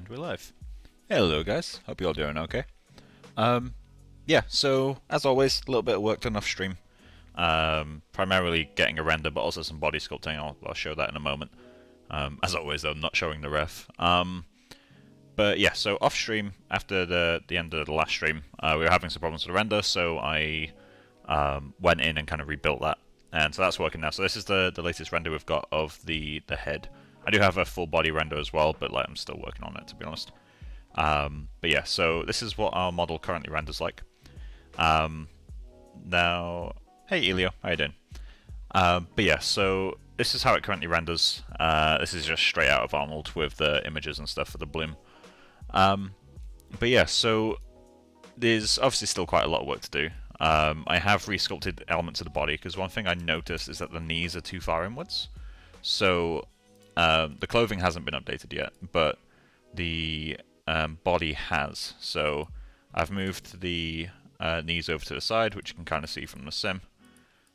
And we're live. Hello guys, hope you're all doing okay. Yeah, so as always, a little bit of work done off stream. Primarily getting a render, but also some body sculpting. I'll show that in a moment. As always though, not showing the ref. But yeah, so off stream, after the end of the last stream, we were having some problems with the render, so I went in and kind of rebuilt that. And so that's working now. So this is the latest render we've got of the head. I do have a full body render as well, but like I'm still working on it, to be honest. But yeah, so this is what our model currently renders like. Now, hey Elio, how you doing? But yeah, so this is how it currently renders. This is just straight out of Arnold with the images and stuff for the bloom. But yeah, so there's obviously still quite a lot of work to do. I have resculpted elements of the body, because one thing I noticed is that the knees are too far inwards. So the clothing hasn't been updated yet, but the body has. So I've moved the knees over to the side, which you can kind of see from the sim.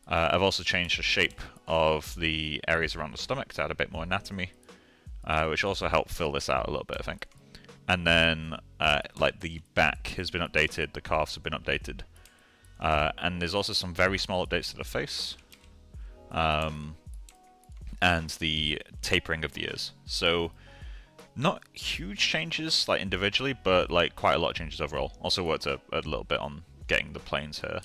I've also changed the shape of the areas around the stomach to add a bit more anatomy, which also helped fill this out a little bit, I think. And then, like, the back has been updated, the calves have been updated, and there's also some very small updates to the face, and the tapering of the ears. So, not huge changes, like, individually, but, like, quite a lot of changes overall. Also worked a little bit on getting the planes here.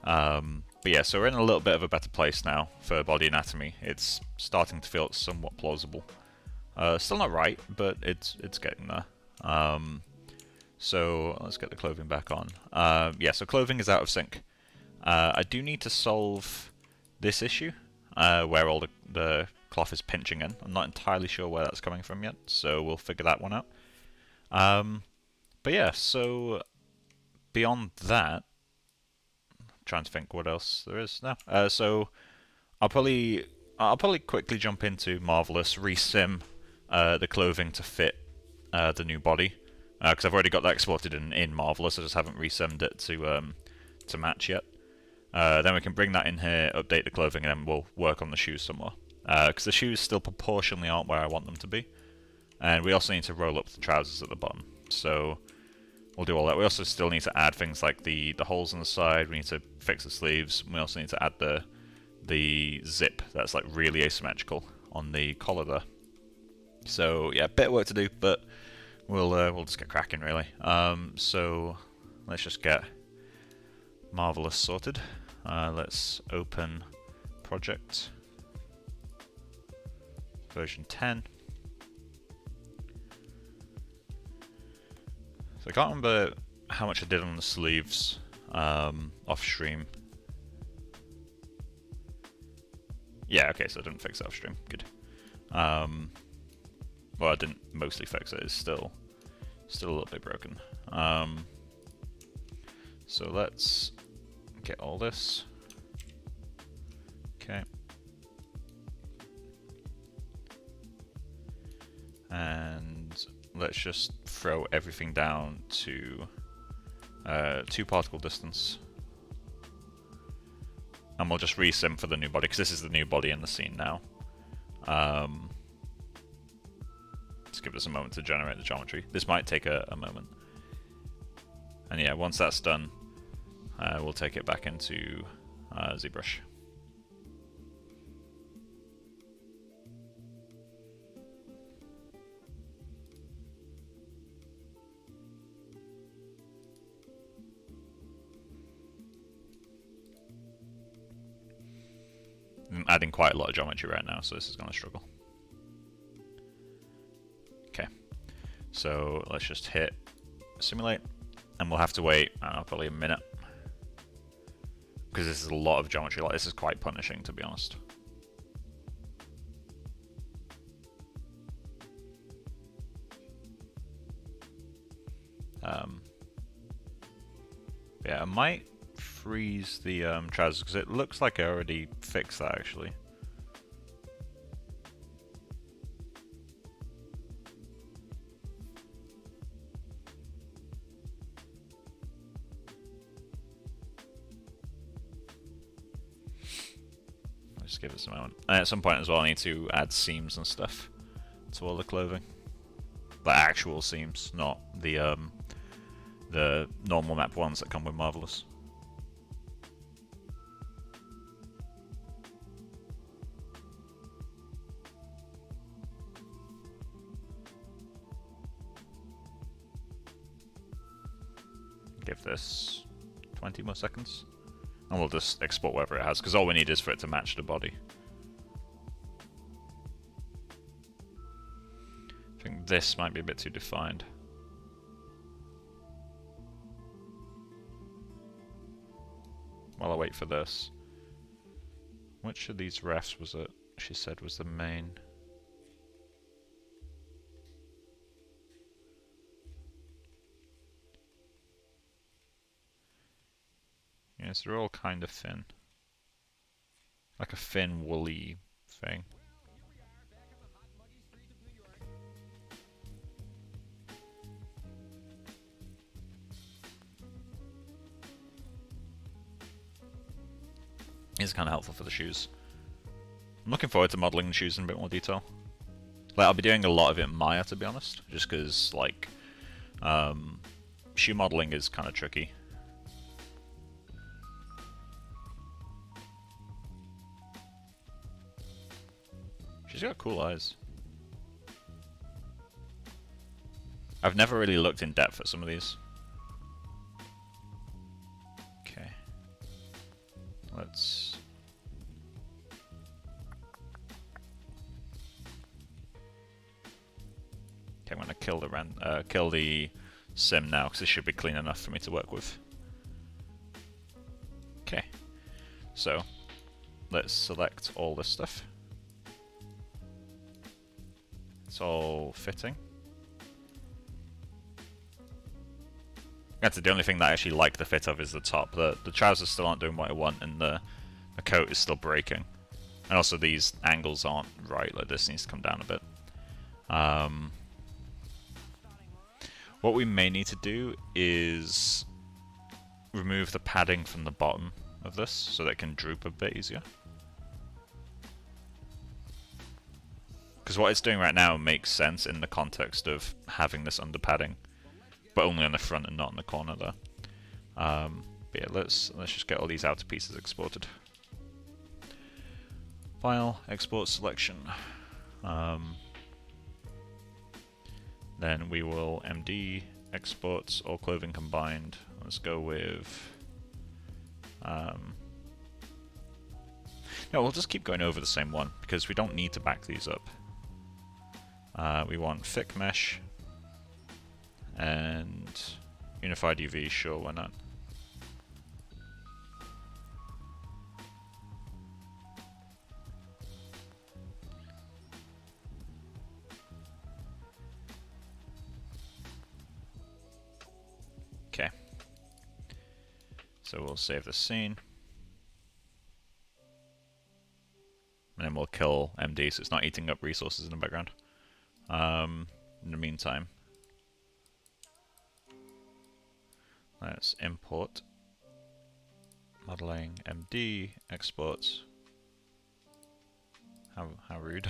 But yeah, so we're in a little bit of a better place now for body anatomy. It's starting to feel somewhat plausible. Still not right, but it's getting there. So let's get the clothing back on. Yeah, so clothing is out of sync. I do need to solve this issue, where all the cloth is pinching in. I'm not entirely sure where that's coming from yet, so we'll figure that one out. But yeah, so beyond that, I'm trying to think what else there is now. So I'll probably quickly jump into Marvelous, resim the clothing to fit the new body, because I've already got that exported in Marvelous. I just haven't resimmed it to match yet. Then we can bring that in here, update the clothing, and then we'll work on the shoes some more. Because the shoes still proportionally aren't where I want them to be, and we also need to roll up the trousers at the bottom. So we'll do all that. We also still need to add things like the holes on the side. We need to fix the sleeves. We also need to add the zip that's like really asymmetrical on the collar there. So yeah, bit of work to do, but we'll just get cracking really. So let's just get Marvelous sorted. Let's open project version 10. So I can't remember how much I did on the sleeves off stream. Yeah, okay, so I didn't fix it off stream. Good. Well, I didn't mostly fix it. It's still a little bit broken. So let's get all this. Okay. And let's just throw everything down to 2 particle distance. And we'll just resim for the new body, because this is the new body in the scene now. Let's give this a moment to generate the geometry. This might take a moment. And yeah, once that's done, we'll take it back into ZBrush. I'm adding quite a lot of geometry right now, so this is going to struggle. Okay, so let's just hit simulate, and we'll have to wait, I don't know, probably a minute, because this is a lot of geometry. Like, this is quite punishing, to be honest. Yeah, I might freeze the trousers, because it looks like I already fixed that actually. Just give it a moment. And at some point as well, I need to add seams and stuff to all the clothing. The actual seams, not the normal map ones that come with Marvelous. Give this 20 more seconds. And we'll just export whatever it has, because all we need is for it to match the body. I think this might be a bit too defined. While I wait for this. Which of these refs was it she said was the main? Yes, they're all kind of thin. Like a thin, woolly thing. It's kind of helpful for the shoes. I'm looking forward to modelling the shoes in a bit more detail. Like, I'll be doing a lot of it in Maya, to be honest, just because, like, shoe modelling is kind of tricky. She's got cool eyes. I've never really looked in depth at some of these. Okay. Let's... Okay, I'm gonna kill the sim now, because it should be clean enough for me to work with. Okay. So, let's select all this stuff. It's all fitting. That's the only thing that I actually like the fit of is the top. The trousers still aren't doing what I want, and the coat is still breaking. And also these angles aren't right, like this needs to come down a bit. What we may need to do is remove the padding from the bottom of this so that it can droop a bit easier. Because what it's doing right now makes sense in the context of having this under padding, but only on the front and not in the corner there. But yeah, let's just get all these outer pieces exported. File, export selection. Then we will MD export all clothing combined. Let's go with. No, we'll just keep going over the same one because we don't need to back these up. We want thick mesh and unified UV, sure, why not? Okay. So we'll save the scene. And then we'll kill MD so it's not eating up resources in the background. In the meantime, let's import modeling MD exports. How rude.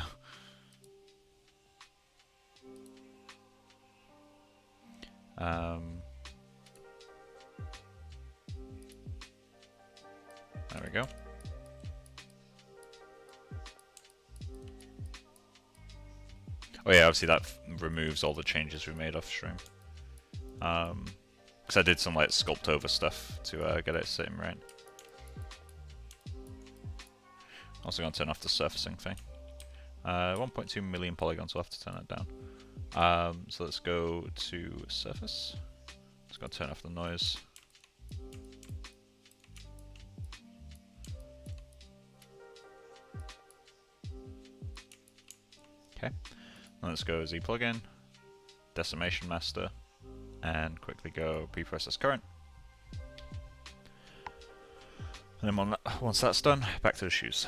There we go. Oh yeah, obviously that removes all the changes we made off stream. Because I did some like sculpt over stuff to get it sitting right. Also going to turn off the surfacing thing. 1.2 million polygons, we'll have to turn that down. So let's go to surface. Just going to turn off the noise. Okay. Let's go Z plugin, decimation master, and quickly go preprocess current. And then once that's done, back to the shoes.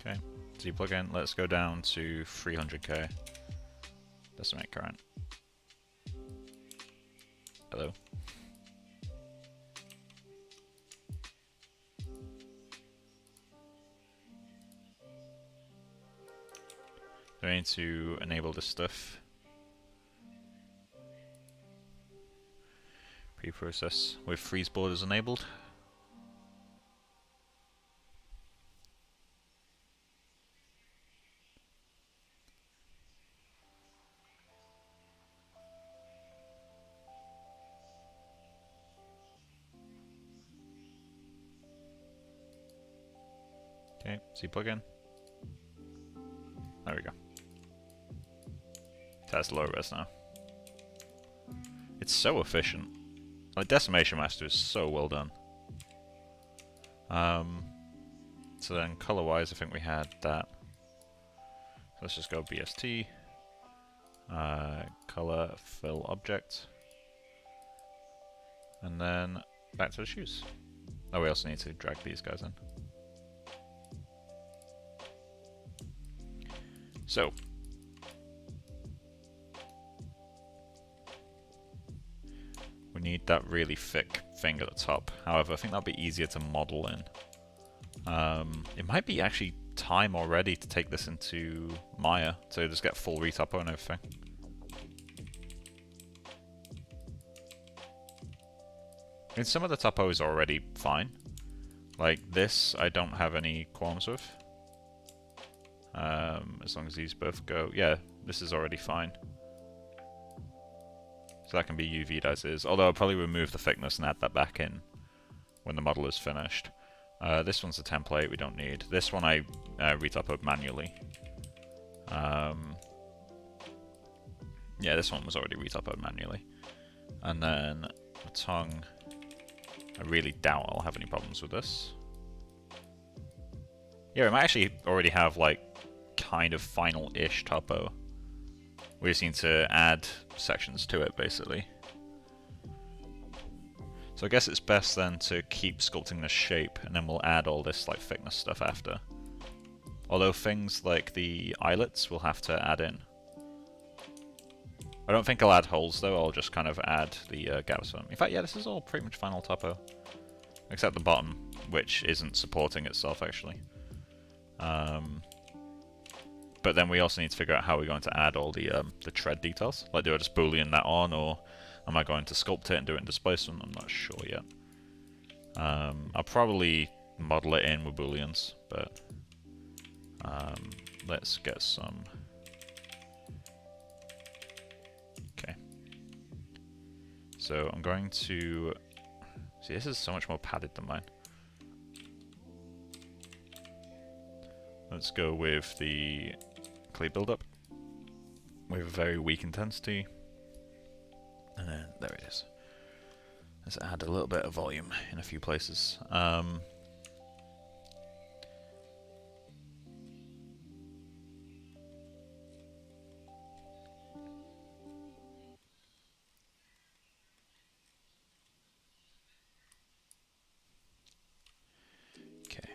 Okay, Z plugin, let's go down to 300k. Decimate current. Hello. I need to enable this stuff. Preprocess with freeze borders enabled. Okay, C plugin. There we go. That's low res now. It's so efficient. Like, Decimation Master is so well done. So then color-wise, I think we had that. So let's just go BST. Color, fill object. And then back to the shoes. Oh, we also need to drag these guys in. So, we need that really thick thing at the top. However, I think that'll be easier to model in. It might be actually time already to take this into Maya to just get full retopo and everything. And some of the topo is already fine. Like this, I don't have any qualms with. As long as these both go. Yeah, this is already fine. So that can be UV'd as is. Although I'll probably remove the thickness and add that back in when the model is finished. This one's a template we don't need. This one I retopoed manually. Yeah, this one was already retopoed manually. And then the tongue, I really doubt I'll have any problems with this. Yeah, we might actually already have like kind of final-ish topo. We just need to add sections to it, basically. So I guess it's best then to keep sculpting the shape, and then we'll add all this like thickness stuff after. Although things like the eyelets we'll have to add in. I don't think I'll add holes though, I'll just kind of add the gaps for them. In fact, yeah, this is all pretty much final topo. Except the bottom, which isn't supporting itself actually. But then we also need to figure out how we're going to add all the tread details. Like, do I just boolean that on, or am I going to sculpt it and do it in displacement? I'm not sure yet. I'll probably model it in with booleans, but let's get some. Okay. So I'm going to see. This is so much more padded than mine. Let's go with the clay buildup with a very weak intensity. And then there it is. Let's add a little bit of volume in a few places. Okay.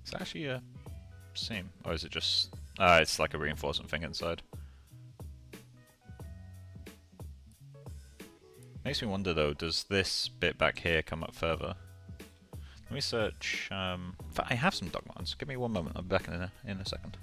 It's actually a seam, or is it just? It's like a reinforcement thing inside. Makes me wonder though, does this bit back here come up further? Let me search. In fact, I have some dog mounts. Give me one moment. I'll be back in a second.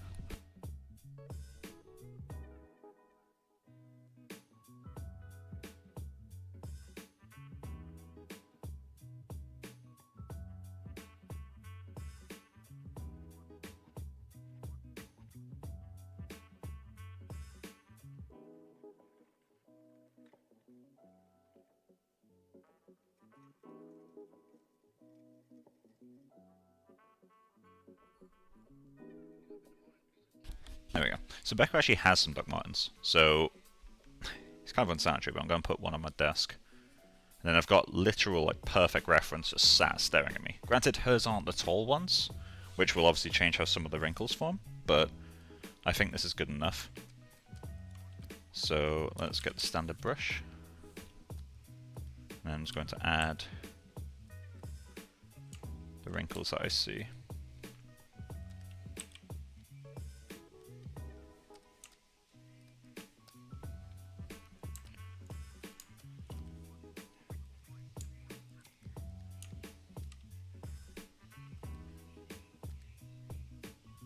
There we go. So Becca actually has some Doc Martens. So It's kind of unsanitary, but I'm going to put one on my desk. And then I've got literal, like, perfect reference just sat staring at me. Granted, hers aren't the tall ones, which will obviously change how some of the wrinkles form, but I think this is good enough. So let's get the standard brush. And I'm just going to add the wrinkles that I see.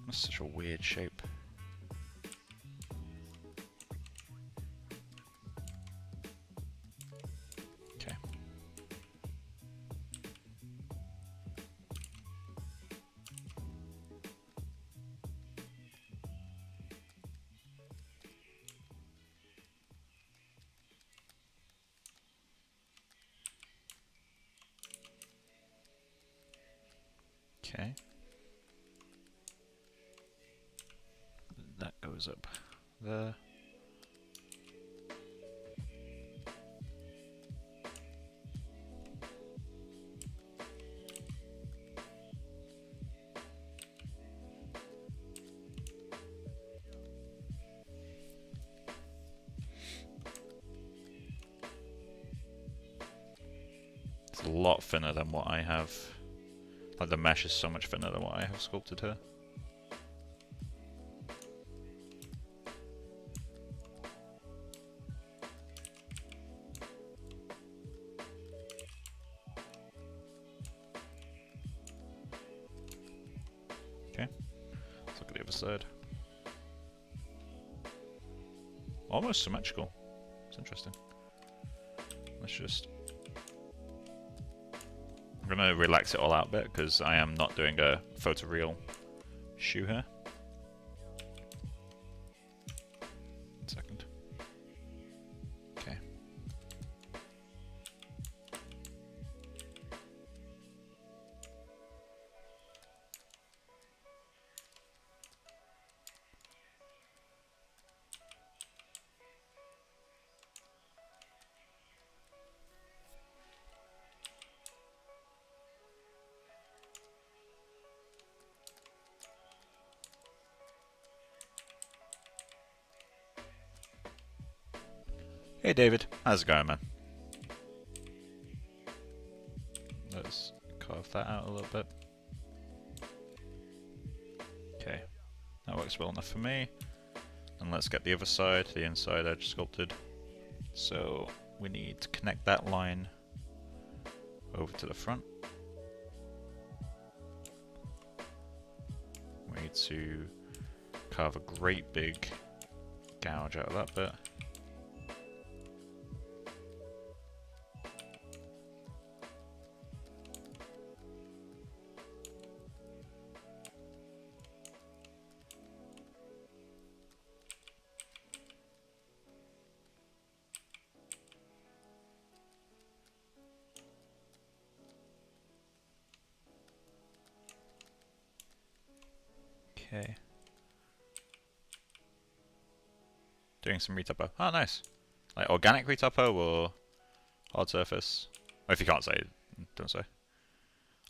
That's such a weird shape. Okay. Okay. That goes up there. It's a lot thinner than what I have. Like, the mesh is so much thinner than what I have sculpted here. Okay, let's look at the other side. Almost symmetrical. It's interesting. Let's just... I'm going to relax it all out a bit because I am not doing a photoreal shoe here. One second. Okay. Hey David, how's it going, man? Let's carve that out a little bit. Okay, that works well enough for me. And let's get the other side, the inside edge sculpted. So we need to connect that line over to the front. We need to carve a great big gouge out of that bit. Okay. Doing some retopo. Oh, nice. Like organic retopo or hard surface? Or if you can't say, don't say.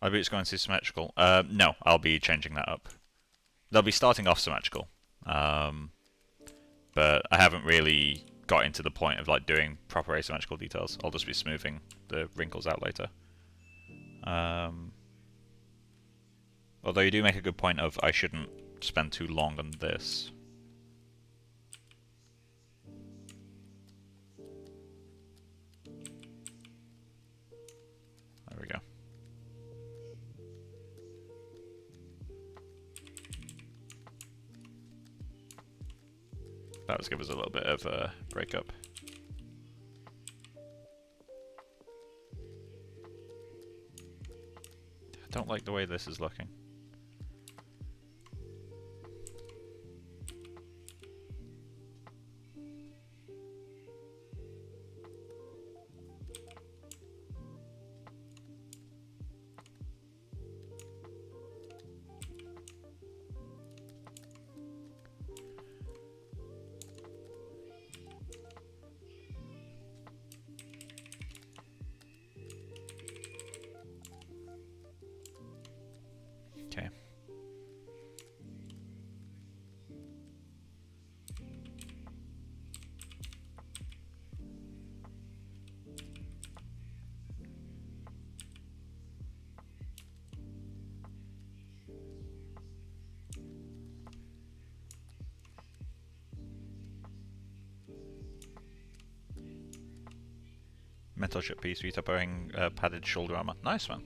I bet it's going to be symmetrical. No, I'll be changing that up. They'll be starting off symmetrical. But I haven't really got into the point of like doing proper asymmetrical details. I'll just be smoothing the wrinkles out later. Although you do make a good point of I shouldn't spend too long on this. There we go. That was give us a little bit of a breakup. I don't like the way this is looking. Okay. Metal ship piece, retouching padded shoulder armor. Nice one.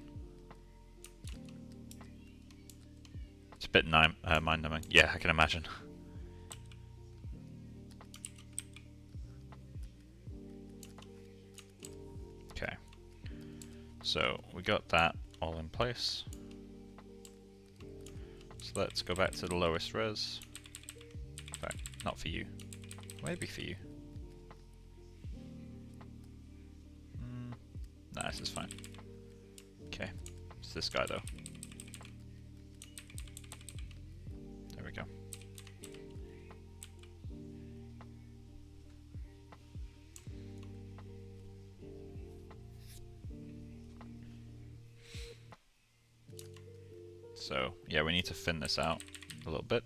It's a bit mind-numbing. Yeah, I can imagine. Okay. So we got that all in place. So let's go back to the lowest res. In fact, not for you. Maybe for you. Nah, this is fine. Okay, it's this guy though. There we go. So yeah, we need to thin this out a little bit.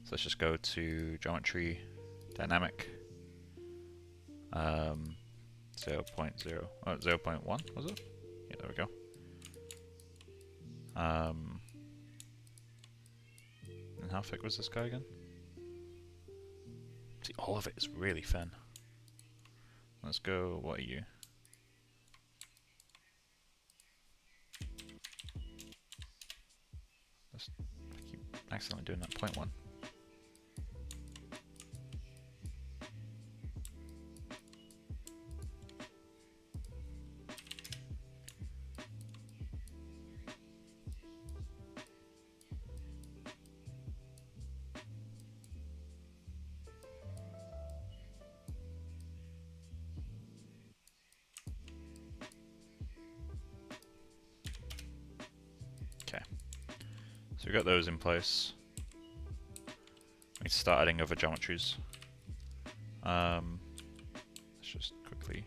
So let's just go to geometry, dynamic, 0.0, oh, 0.1 was it? Yeah, there we go. And how thick was this guy again? See, all of it is really thin. Let's go, what are you? I keep accidentally doing that, 0.1. So we got those in place. We need to start adding other geometries. Let's just quickly.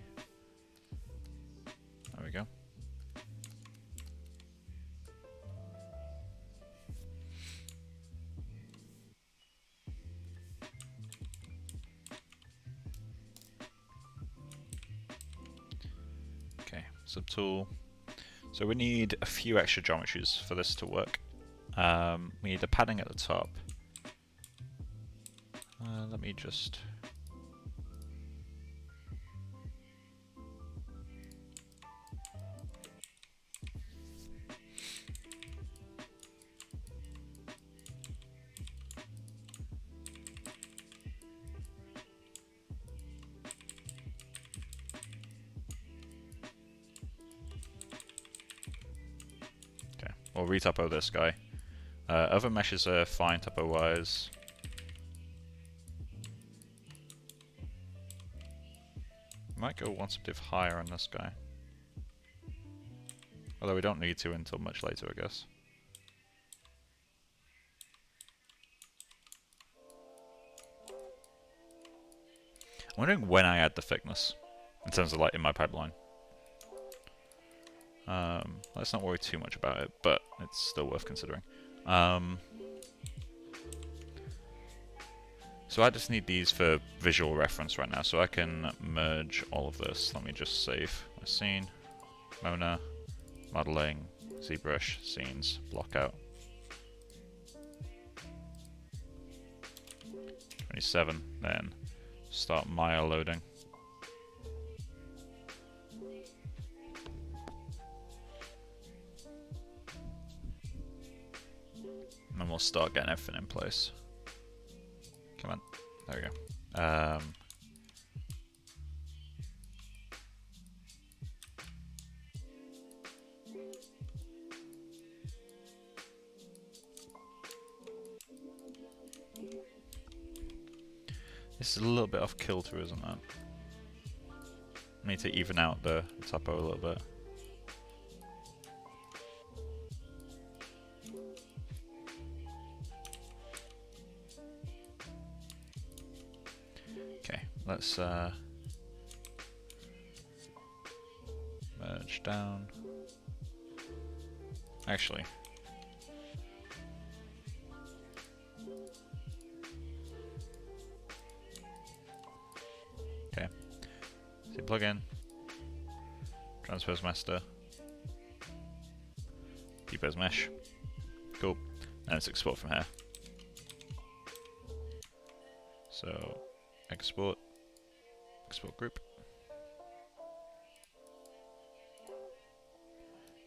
There we go. Okay, subtool. So we need a few extra geometries for this to work. We need the padding at the top. Let me just... Okay, we'll retypo this guy. Other meshes are fine typo-wise. Might go one subdiv higher on this guy. Although we don't need to until much later, I guess. I'm wondering when I add the thickness, in terms of like in my pipeline. Let's not worry too much about it, but it's still worth considering. So I just need these for visual reference right now, so I can merge all of this. Let me just save my scene, Mona, modeling, ZBrush, scenes, block out. 27, then start Maya loading. And then we'll start getting everything in place. Come on, there we go. This is a little bit off kilter, isn't it? I need to even out the topo a little bit. Okay, let's merge down. Actually, New plugin. Transpose master. Depose mesh. Cool. And let's export from here. So export group.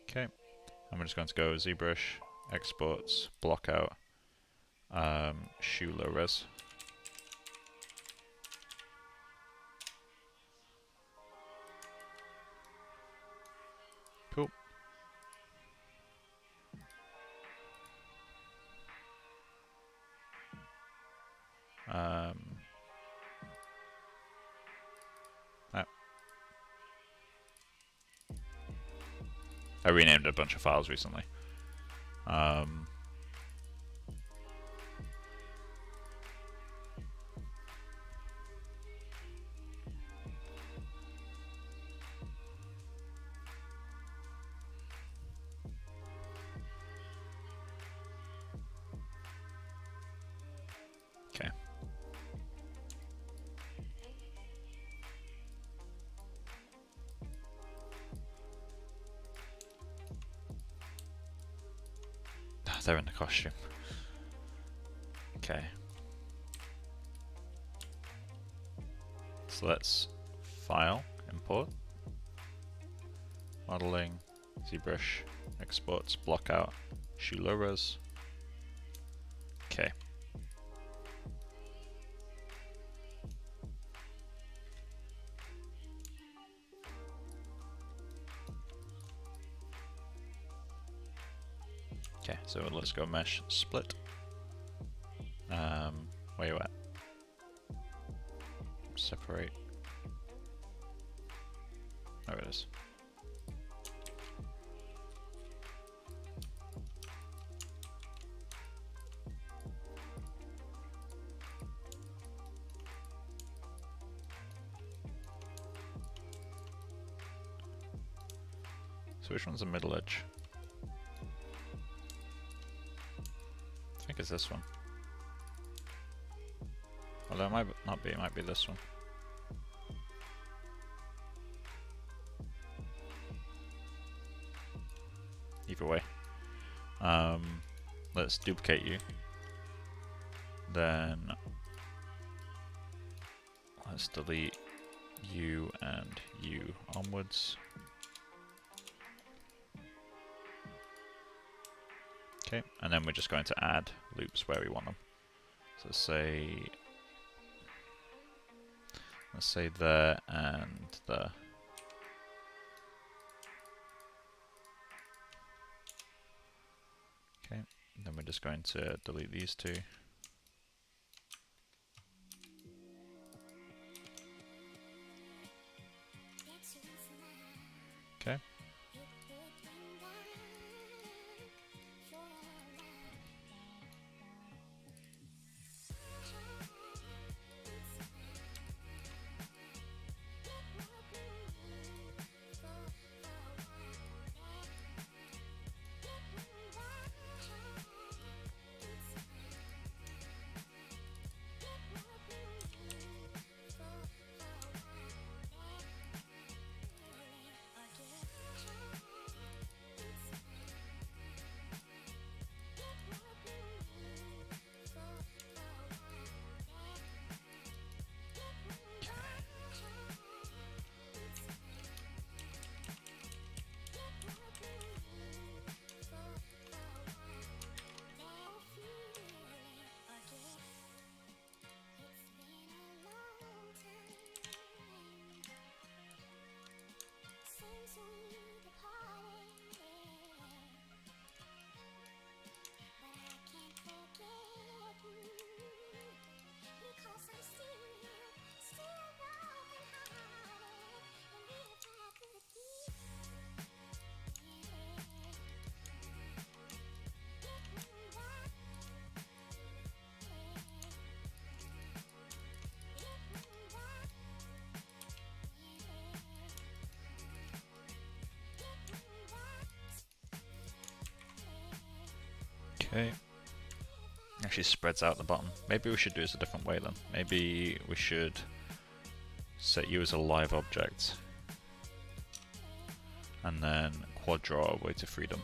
Okay. I'm just going to go ZBrush, exports, block out, shoe low res. Cool. I renamed a bunch of files recently. Okay. They're in the costume. Okay. So let's file, import, modeling, ZBrush, exports, block out, shoe low res. Okay. Okay, so let's go mesh split. Where you at? Separate. There it is. So which one's the middle edge? I think it's this one. Although it might not be, it might be this one. Either way. Let's duplicate you. Then let's delete you and you onwards. Okay, and then we're just going to add loops where we want them. So let's say there and there. Okay, and then we're just going to delete these two. Okay. Okay. Actually spreads out the bottom. Maybe we should do this a different way then. Maybe we should set you as a live object, and then quad draw way to freedom.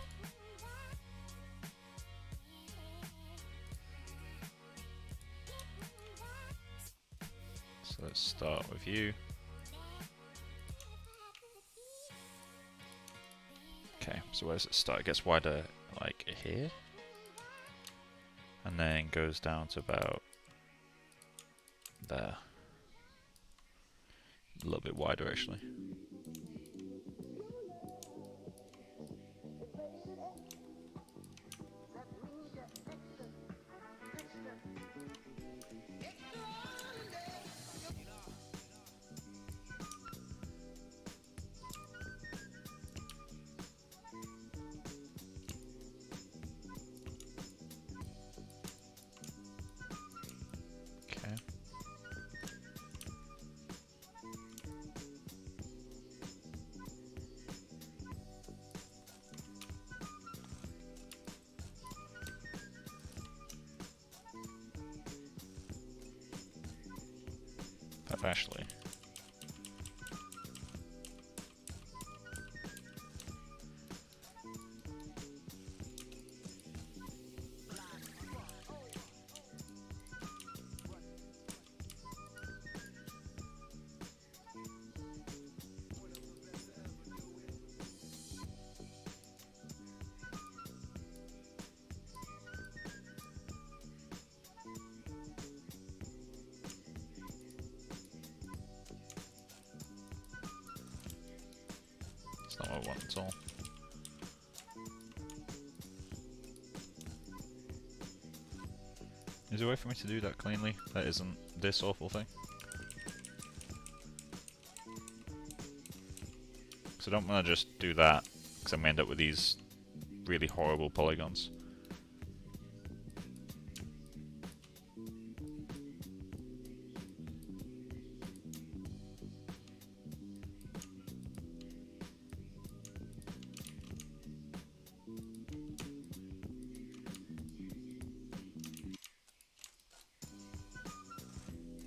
So let's start with you. Okay, so where does it start? It gets wider like here, and then goes down to about there. A little bit wider actually. Okay. Actually. It's not what I want at all. Is there a way for me to do that cleanly? That isn't this awful thing? Because I don't want to just do that, because I'm going to end up with these really horrible polygons.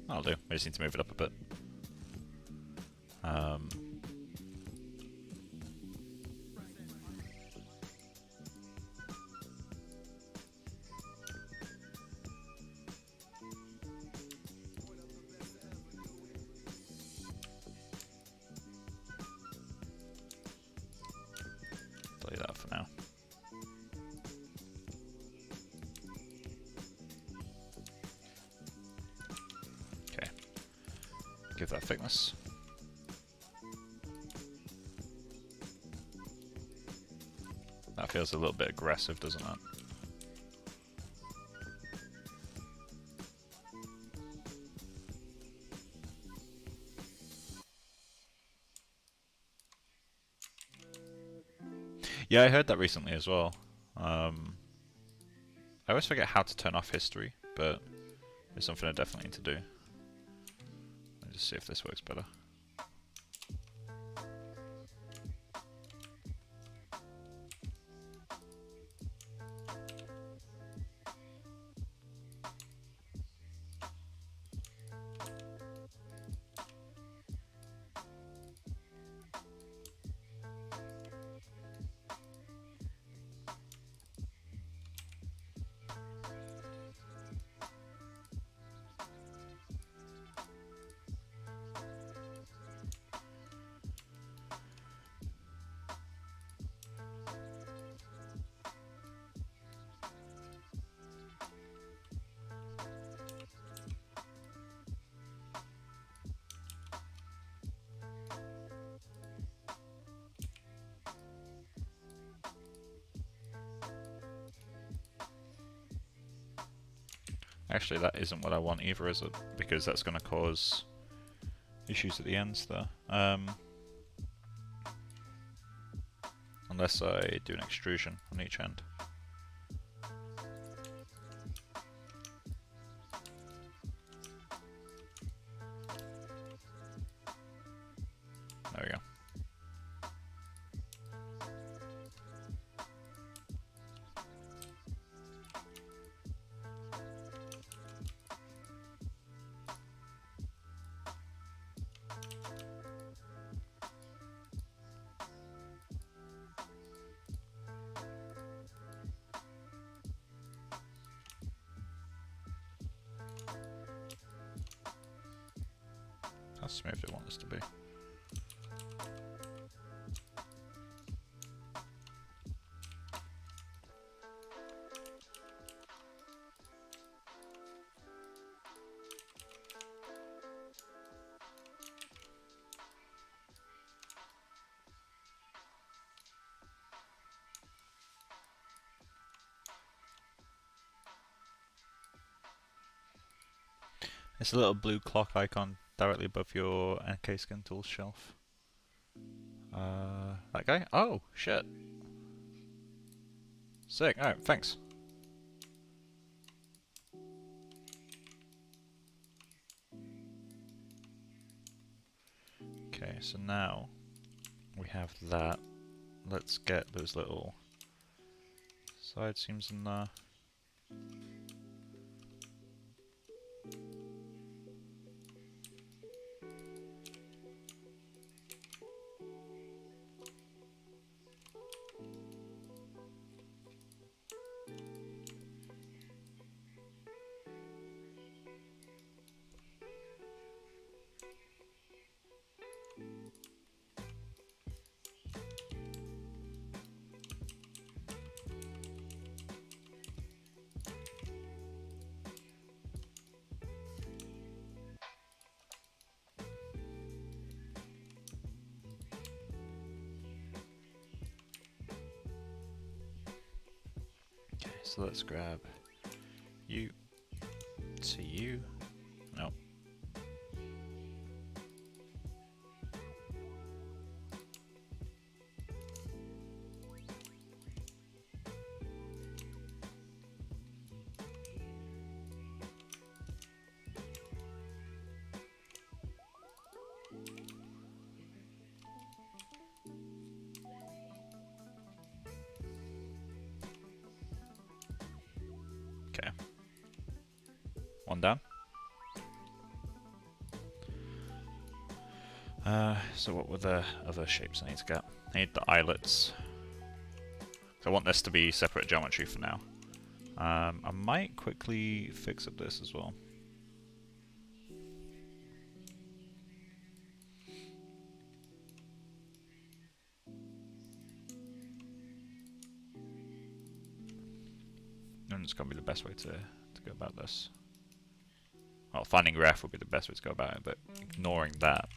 That'll do. I just need to move it up a bit. Delete that for now. Give that thickness. That feels a little bit aggressive, doesn't it? Yeah, I heard that recently as well. I always forget how to turn off history, but it's something I definitely need to do. Let's see if this works better. Actually, that isn't what I want either, is it? Because that's going to cause issues at the ends there. Unless I do an extrusion on each end. There we go. how smooth do I want this to be? It's a little blue clock icon directly above your NK Skin Tools shelf. That guy? Oh, shit. Sick. Alright, thanks. Okay, so now we have that. Let's get those little side seams in there. Okay, so let's grab you to you. No. Okay. One down. So what were the other shapes I need to get? I need the eyelets. So I want this to be separate geometry for now. I might quickly fix up this as well. And it's going to be the best way to go about this. Well, finding ref would be the best way to go about it, but ignoring that.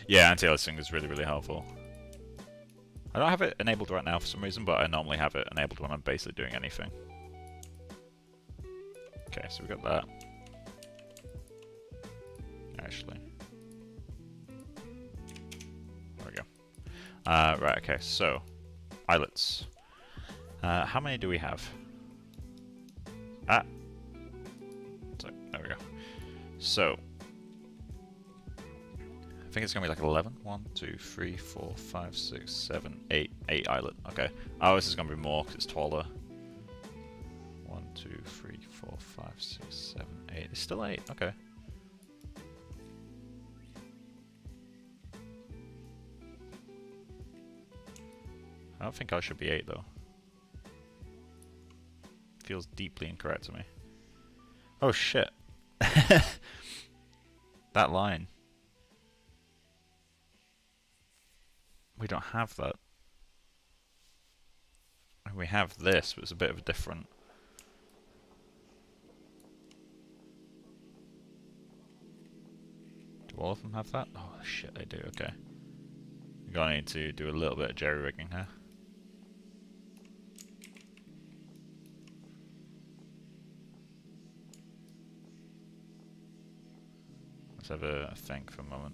Yeah, anti-aliasing is really, really helpful. I don't have it enabled right now for some reason, but I normally have it enabled when I'm basically doing anything. Okay, so we got that. Actually. There we go. Right, okay, so eyelets. How many do we have? So, there we go. So, I think it's going to be like 11. 1, 2, 3, 4, 5, 6, 7, 8. 8 eyelet. Okay. Oh, this is going to be more because it's taller. 1, 2, 3, 4, 5, 6, 7, 8. It's still 8. Okay. I don't think I should be 8 though. Feels deeply incorrect to me. Oh shit. That line. We don't have that. We have this, but it's a bit of a different. Do all of them have that? Oh shit, they do, okay. We're gonna need to do a little bit of jerry-rigging here. Let's have a think for a moment.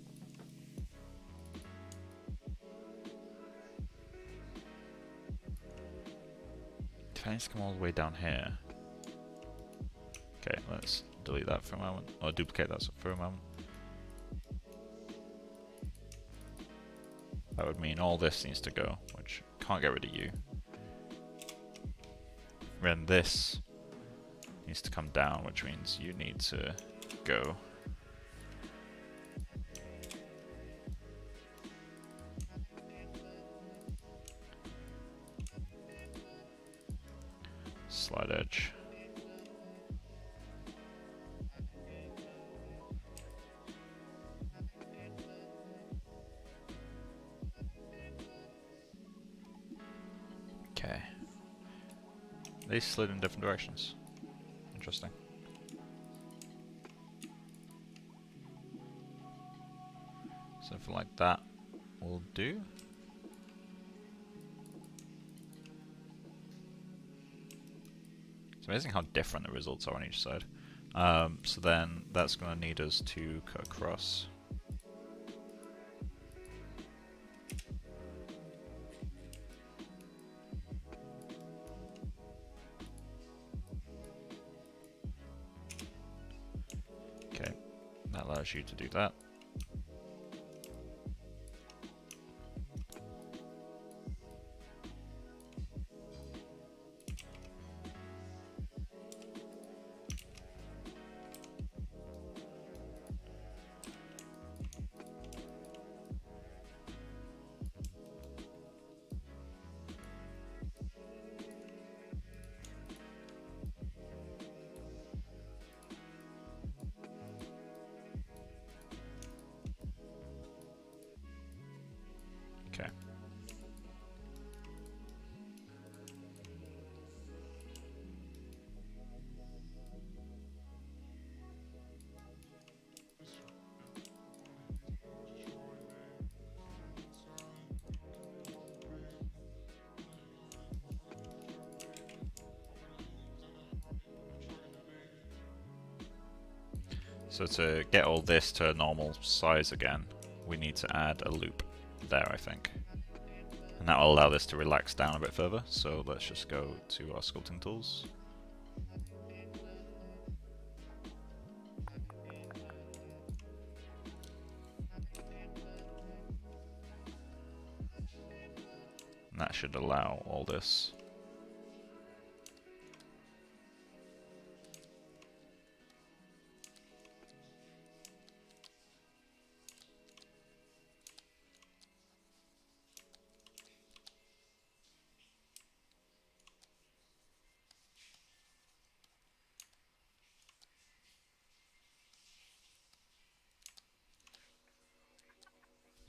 If I need to come all the way down here. Okay, let's delete that for a moment, or duplicate that for a moment. That would mean all this needs to go, which can't get rid of you. then this needs to come down, which means you need to go. Slide edge. Okay. They slid in different directions. Interesting. Something like that will do. It's amazing how different the results are on each side. So then that's going to need us to cut across. Okay, that allows you to do that. Okay. So to get all this to a normal size again, we need to add a loop there, I think. And that will allow this to relax down a bit further. So let's just go to our sculpting tools. And that should allow all this.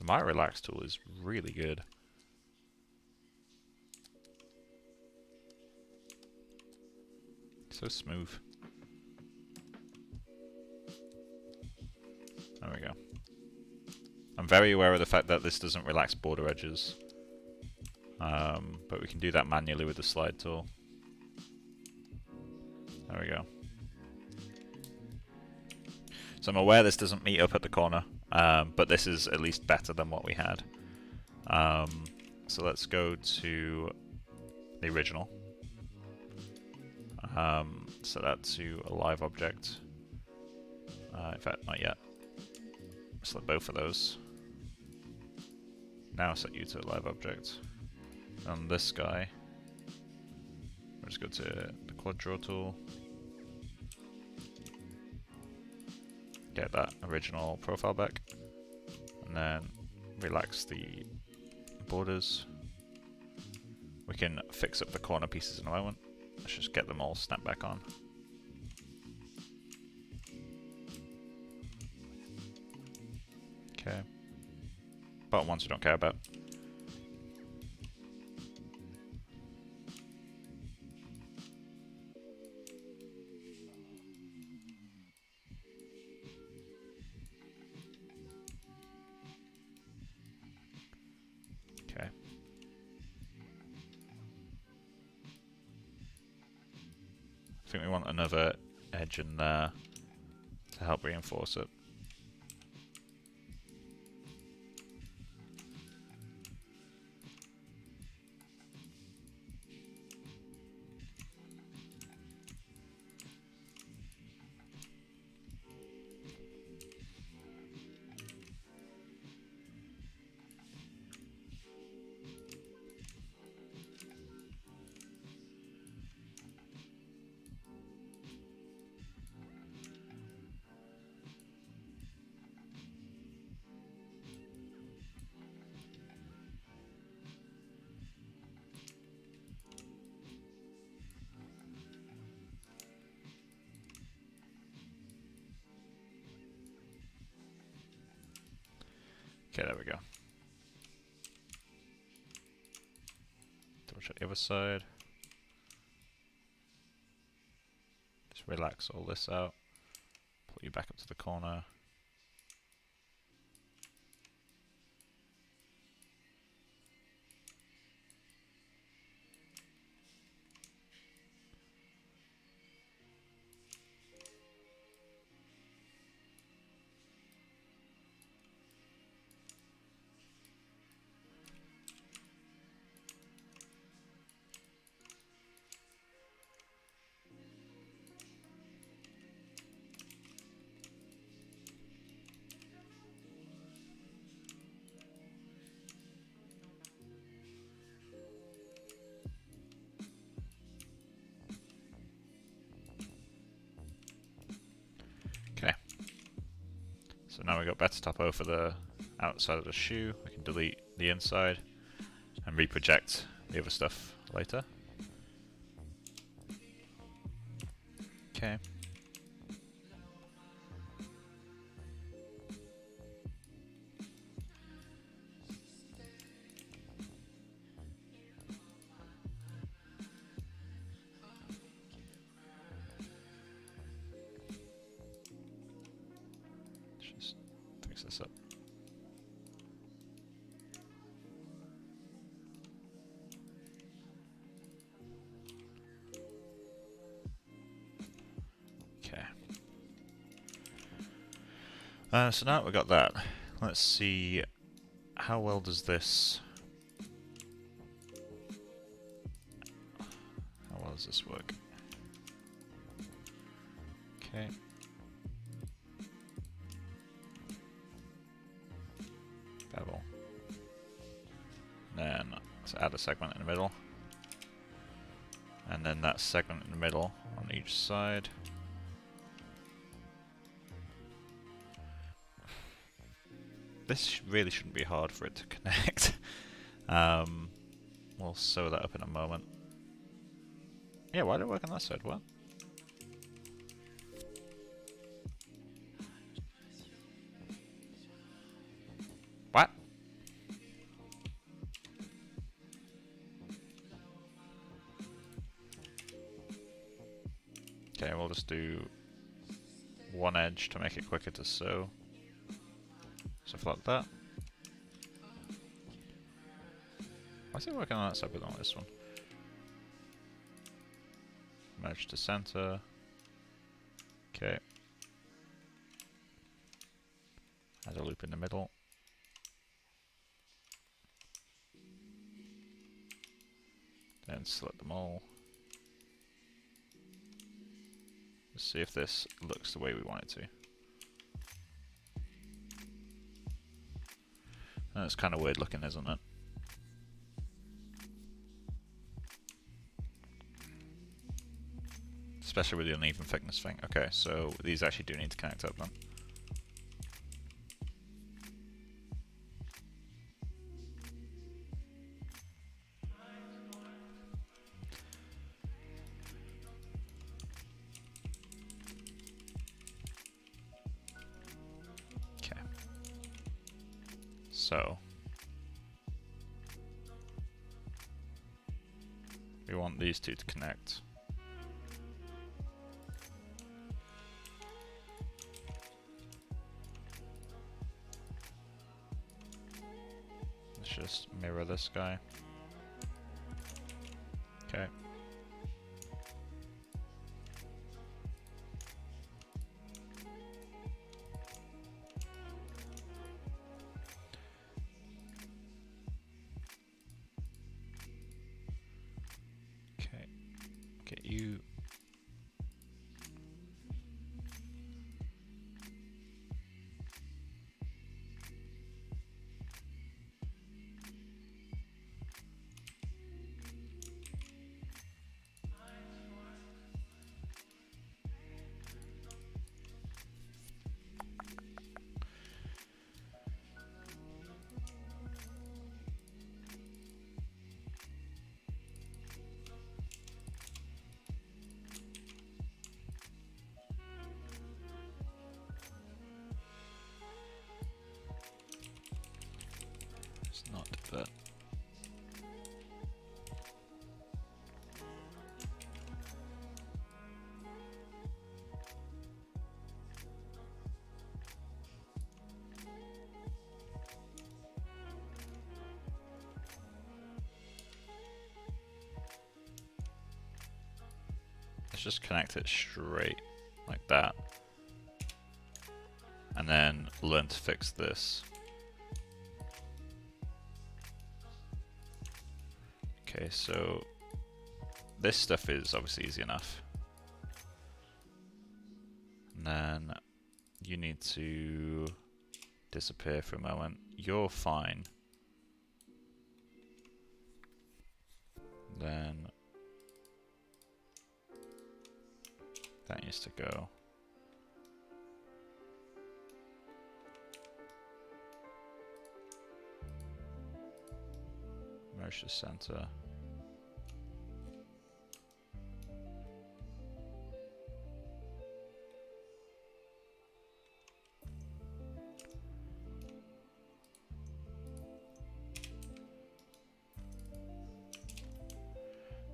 My relax tool is really good. So smooth. There we go. I'm very aware of the fact that this doesn't relax border edges. But we can do that manually with the slide tool. There we go. So I'm aware this doesn't meet up at the corner, but this is at least better than what we had. So let's go to the original. Set that to a live object. In fact, not yet. Select both of those. Now set you to a live object. And this guy, we'll just go to the quad draw tool. Get that original profile back. And then relax the borders. We can fix up the corner pieces in a moment. Let's just get them all snapped back on. Okay. Bottom ones we don't care about. Okay. I think we want another edge in there to help reinforce it. Okay, there we go. Double check the other side. Just relax all this out. Pull you back up to the corner. Okay. So now we've got better topo for the outside of the shoe. We can delete the inside and reproject the other stuff later. Okay. Just fix this up. Okay. So now we've got that. Let's see how well does this. How well does this work? Okay. Bevel. Then let's add a segment in the middle. And then that segment in the middle on each side. This really shouldn't be hard for it to connect. We'll sew that up in a moment. Yeah, why did it work on that side? What? What? Okay, we'll just do one edge to make it quicker to sew. Stuff like that. Why is it working on that side but not this one? Merge to center. Okay. Add a loop in the middle. Then select them all. Let's see if this looks the way we want it to. That's kind of weird looking, isn't it? Especially with the uneven thickness thing. Okay, so these actually do need to connect up then. Okay. So we want these two to connect. Let's just mirror this guy. Okay. Okay. Get you. Let's not do that. Let's just connect it straight like that. And then learn to fix this. Okay, so this stuff is obviously easy enough. And then you need to disappear for a moment. You're fine. Then that needs to go. Merge the center.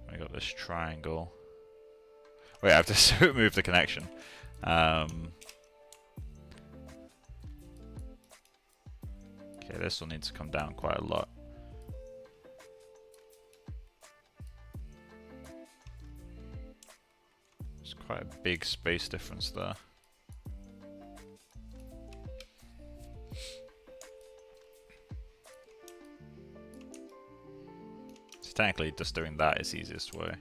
I got this triangle. Wait, I have to remove the connection. Okay, this will need to come down quite a lot. There's quite a big space difference there. So technically, just doing that is the easiest way.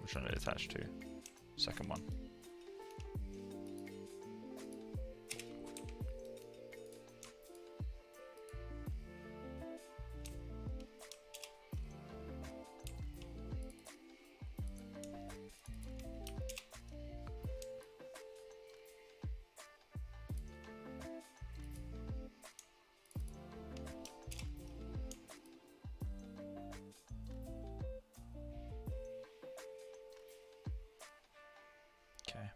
Which one did it attach to? Second one. Okay.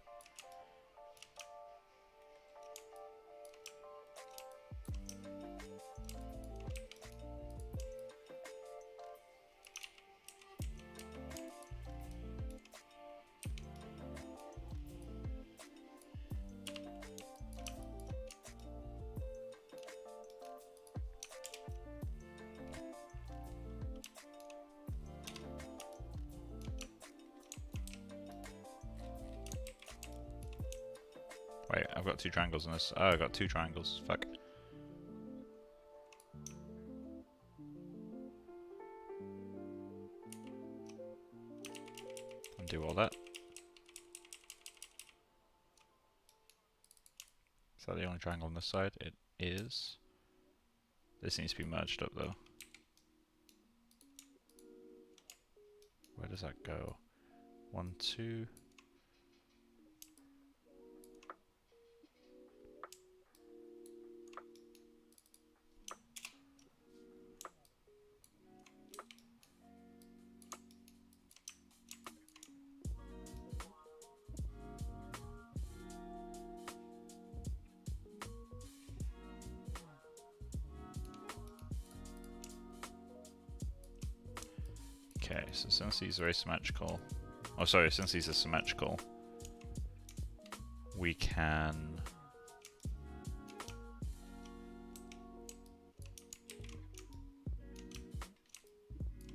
Wait, I've got two triangles on this. Oh, I've got two triangles. Fuck. Undo all that. Is that the only triangle on this side? It is. This needs to be merged up though. Where does that go? 1, 2. Okay, so since these are asymmetrical, oh sorry, since these are symmetrical, we can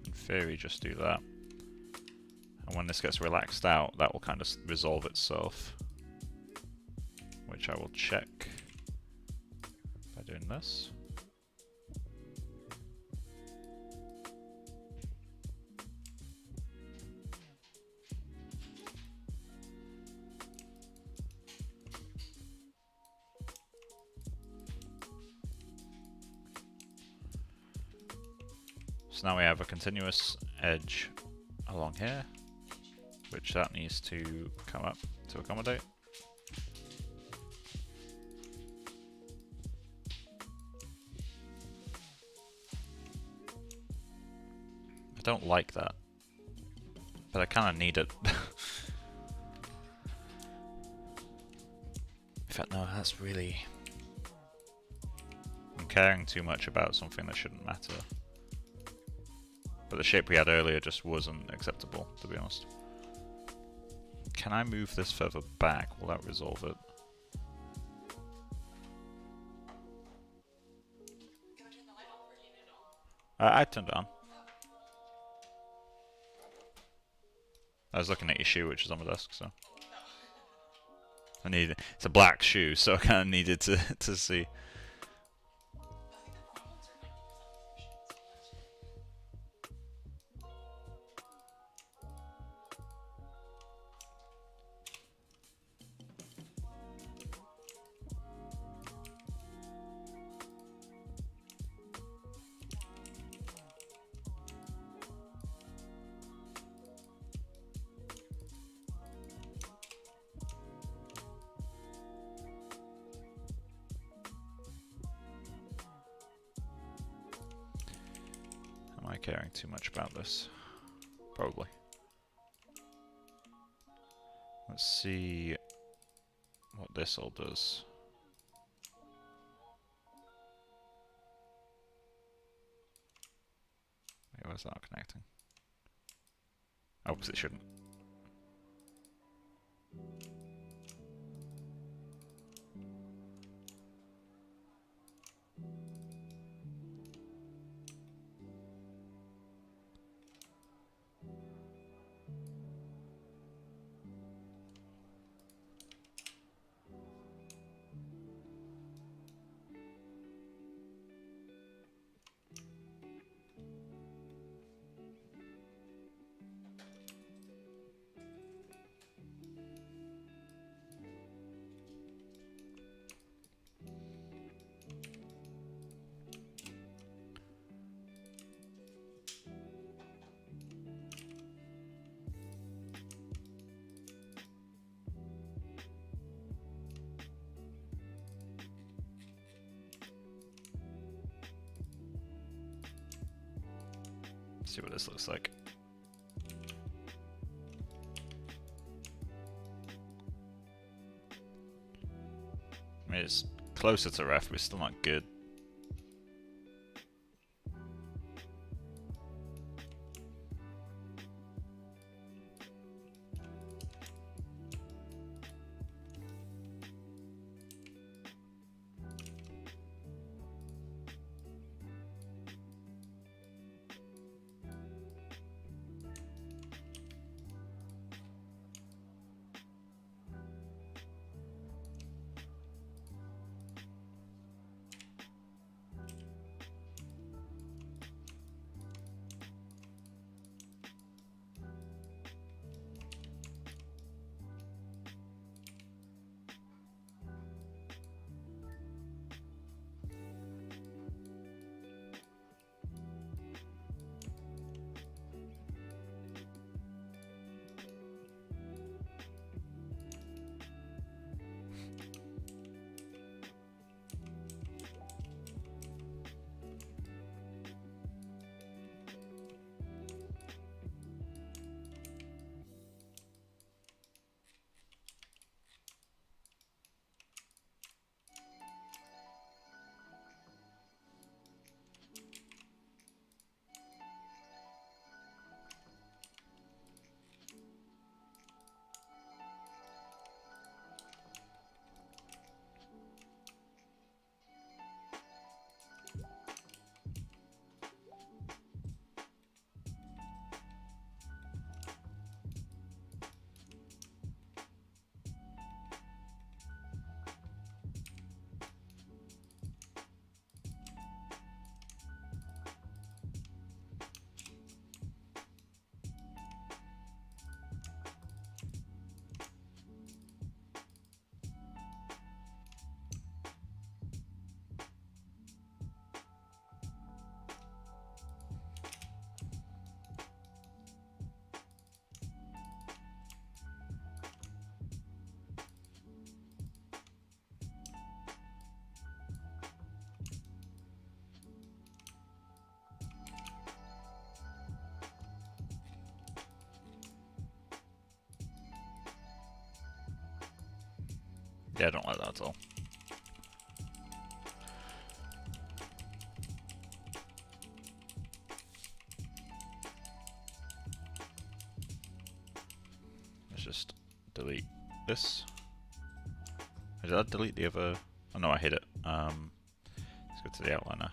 in theory just do that. And when this gets relaxed out, that will kind of resolve itself, which I will check by doing this. So now we have a continuous edge along here, which that needs to come up to accommodate. I don't like that, but I kind of need it. fact, no, that's really... I'm caring too much about something that shouldn't matter. But the shape we had earlier just wasn't acceptable, to be honest. Can I move this further back? Will that resolve it? I turned it on. I was looking at your shoe, which is on my desk, so... It's a black shoe, so I kind of needed to see. Am I caring too much about this? Probably. Let's see what this all does. Wait, where's that not connecting? Oh, because it shouldn't. See what this looks like. I mean, it's closer to ref, but it's still not good. Yeah, I don't like that at all. Let's just delete this. Did I delete the other? Oh no, I hid it. Let's go to the outliner.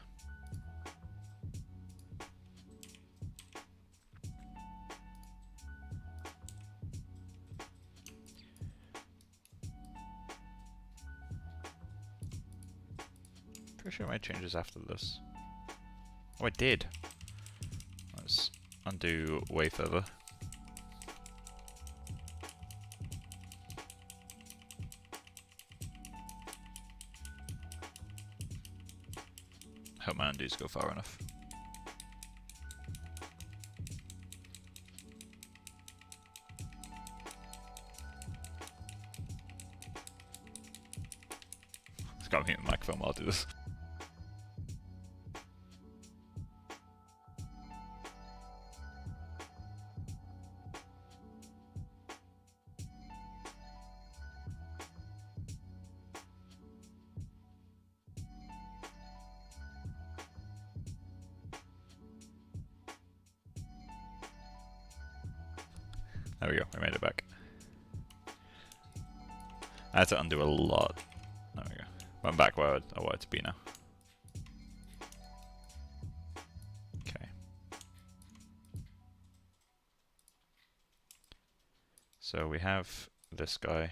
Pretty sure I made changes after this. Oh, I did. Let's undo way further. Hope my undos go far enough. It's got me in the microphone while I do this. There we go, we made it back. I had to undo a lot. There we go. I'm back where I want it to be now. Okay. So we have this guy.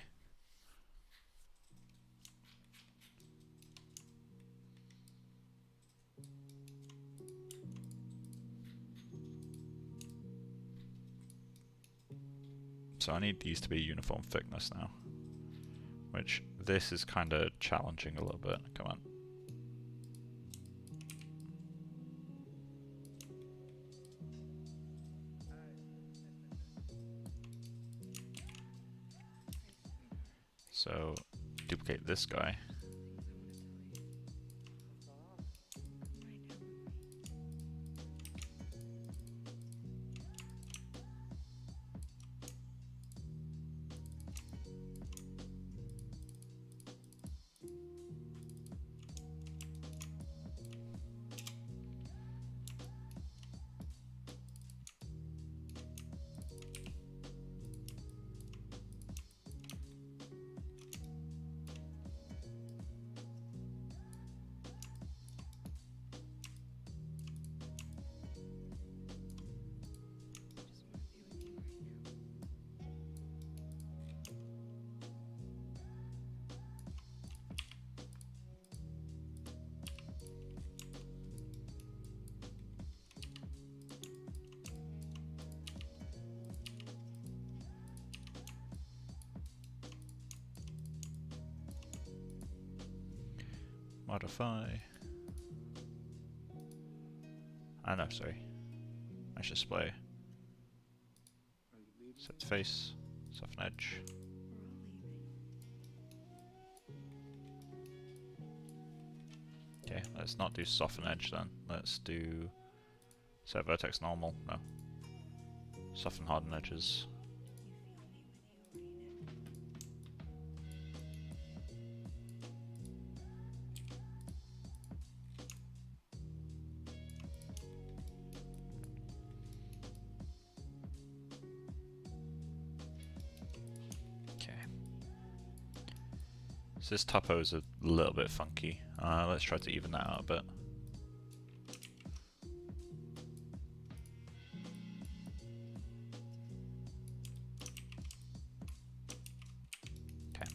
So I need these to be uniform thickness now, which this is kind of challenging a little bit. Come on. So duplicate this guy. Modify. No, sorry. Mesh display. Set face. Soften edge. Okay, let's not do soften edge then. Let's do set vertex normal. No. Soften harden edges. So this topo is a little bit funky. Let's try to even that out a bit. Okay,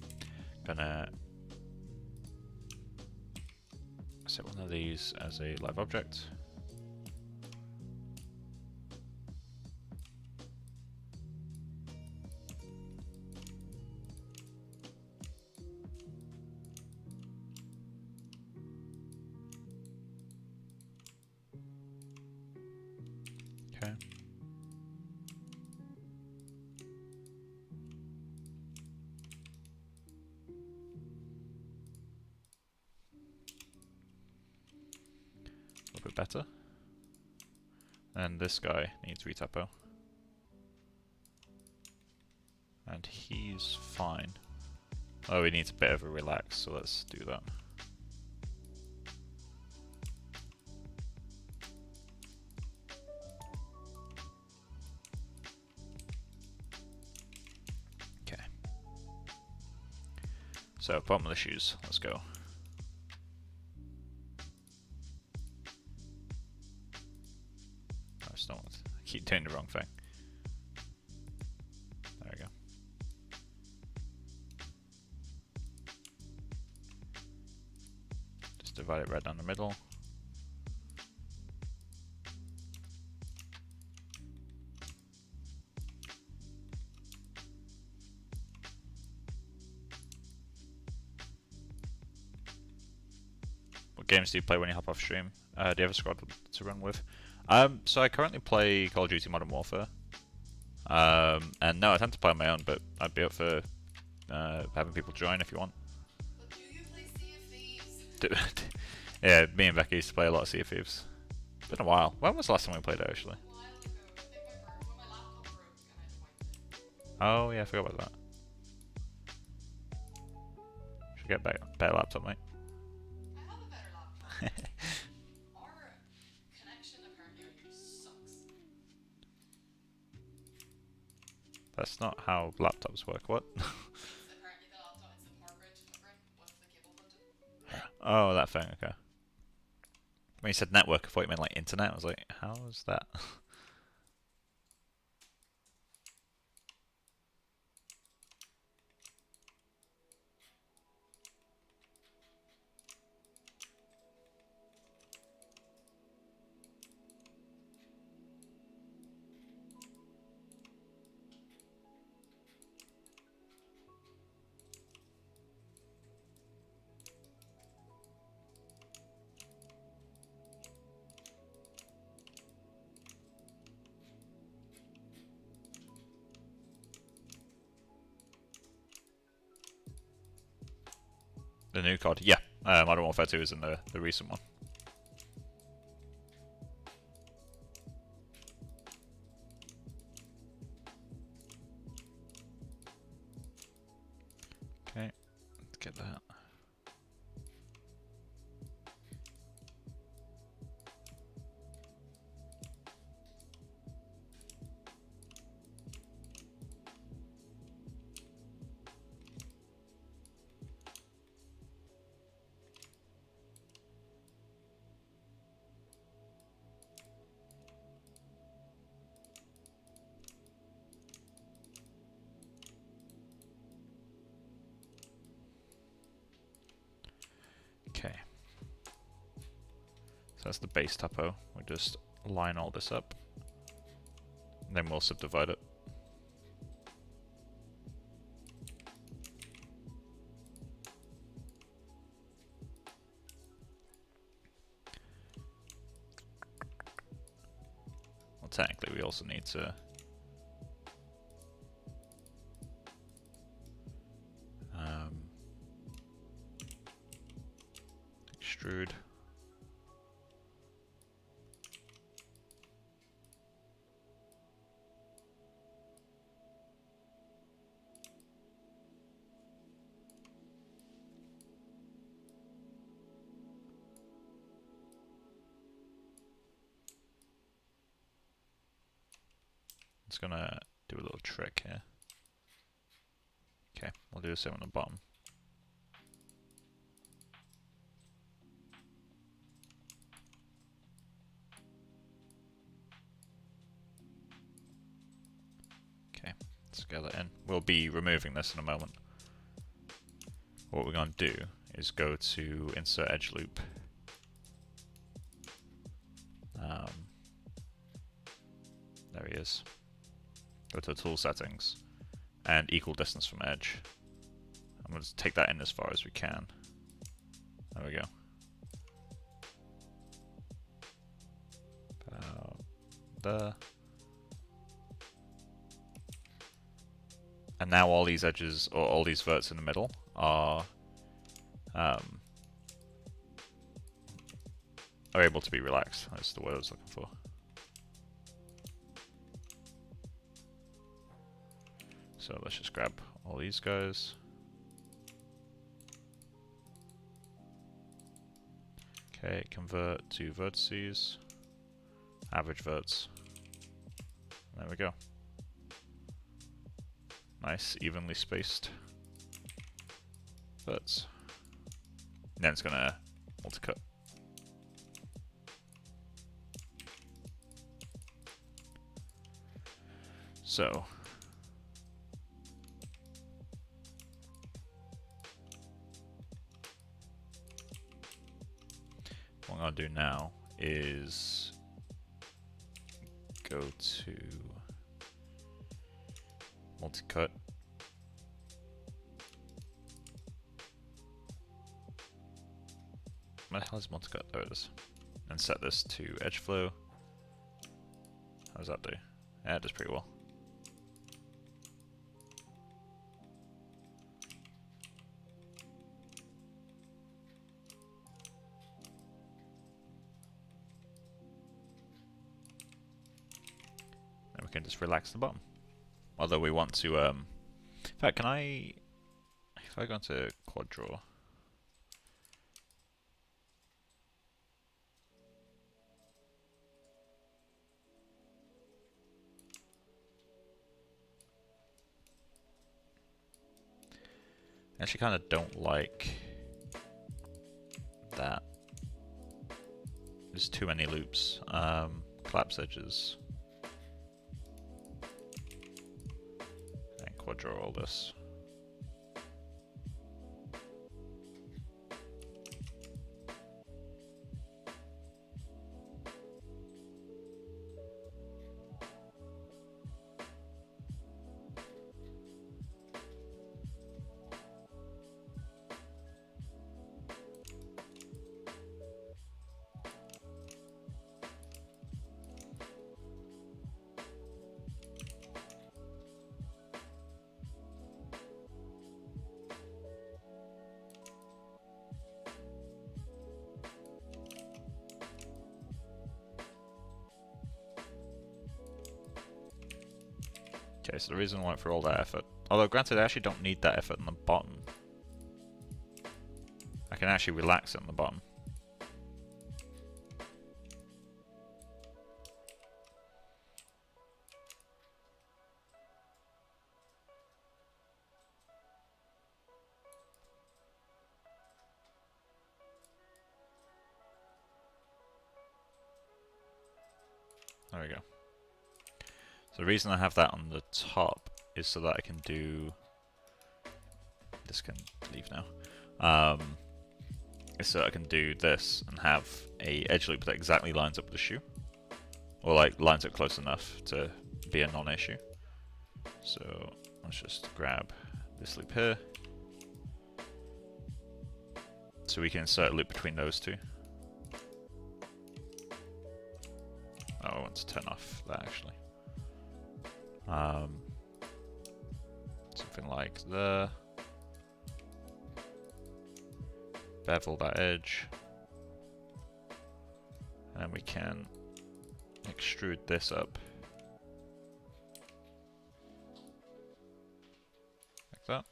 gonna set one of these as a live object. Okay. A little bit better. And this guy needs retopo. And he's fine. Oh, we need a bit of a relax, so let's do that. Okay. So, bottom of the shoes. Let's go. No, it's not. I keep doing the wrong thing. There we go. Just divide it right down the middle. What games do you play when you hop off stream? Do you have a squad to run with? So I currently play Call of Duty Modern Warfare. And no, I tend to play on my own, but I'd be up for having people join if you want. But do you play Sea of Thieves? Yeah, me and Becky used to play a lot of Sea of Thieves. Been a while. When was the last time we played it, actually? A while ago. I think when my laptop broke and I wiped it. Oh, yeah, I forgot about that. Should get better laptop, mate. I have a better laptop. Our connection apparently on here sucks. That's not how laptops work. What? Apparently the laptop, it's the power grid to the grid with the cable plugged in. Oh, that thing, okay. When you said network, I thought you meant like internet. I was like, how is that? The new COD? Yeah. Modern Warfare 2 is in the recent one. Okay, let's get that. Okay. So that's the base topo. We'll just line all this up. And then we'll subdivide it. Well, technically we also need to extrude. It's gonna do a little trick here. Okay, we'll do the same on the bottom. Okay, let's get that in. We'll be removing this in a moment. What we're going to do is go to Insert Edge Loop. There he is. Go to Tool Settings and Equal Distance from Edge. I'm going to take that in as far as we can. There we go. About there. And now all these edges, or all these verts in the middle, are able to be relaxed. That's the word I was looking for. So let's just grab all these guys. Okay, convert to vertices, average verts. There we go. Nice, evenly spaced verts. And then it's gonna multi-cut. So what I'm gonna do now is go to multi-cut. Where the hell is multi-cut? There it is. And set this to edge flow. How does that do? Yeah, it does pretty well. And we can just relax the bottom. Although we want to, in fact, can I, if I go into quad draw, I actually kind of don't like that. There's too many loops. Collapse edges. And quad draw all this. Okay, so the reason I went for all that effort, although granted I actually don't need that effort on the bottom. I can actually relax it on the bottom. There we go. So the reason I have that on the top is so that I can do, this can leave now, is so I can do this and have a edge loop that exactly lines up with the shoe, or like lines up close enough to be a non-issue. So let's just grab this loop here, so we can insert a loop between those two. Oh, I want to turn off that actually. Something like the bevel that edge, and we can extrude this up like that.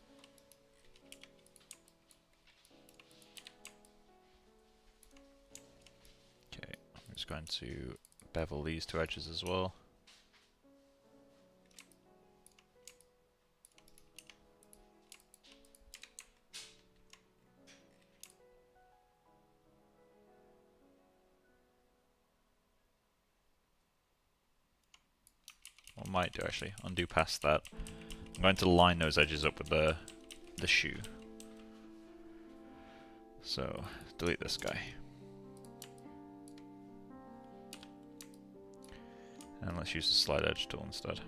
Okay, I'm just going to bevel these two edges as well. What I might do actually, undo past that. I'm going to line those edges up with the shoe. So delete this guy. And let's use the slide edge tool instead.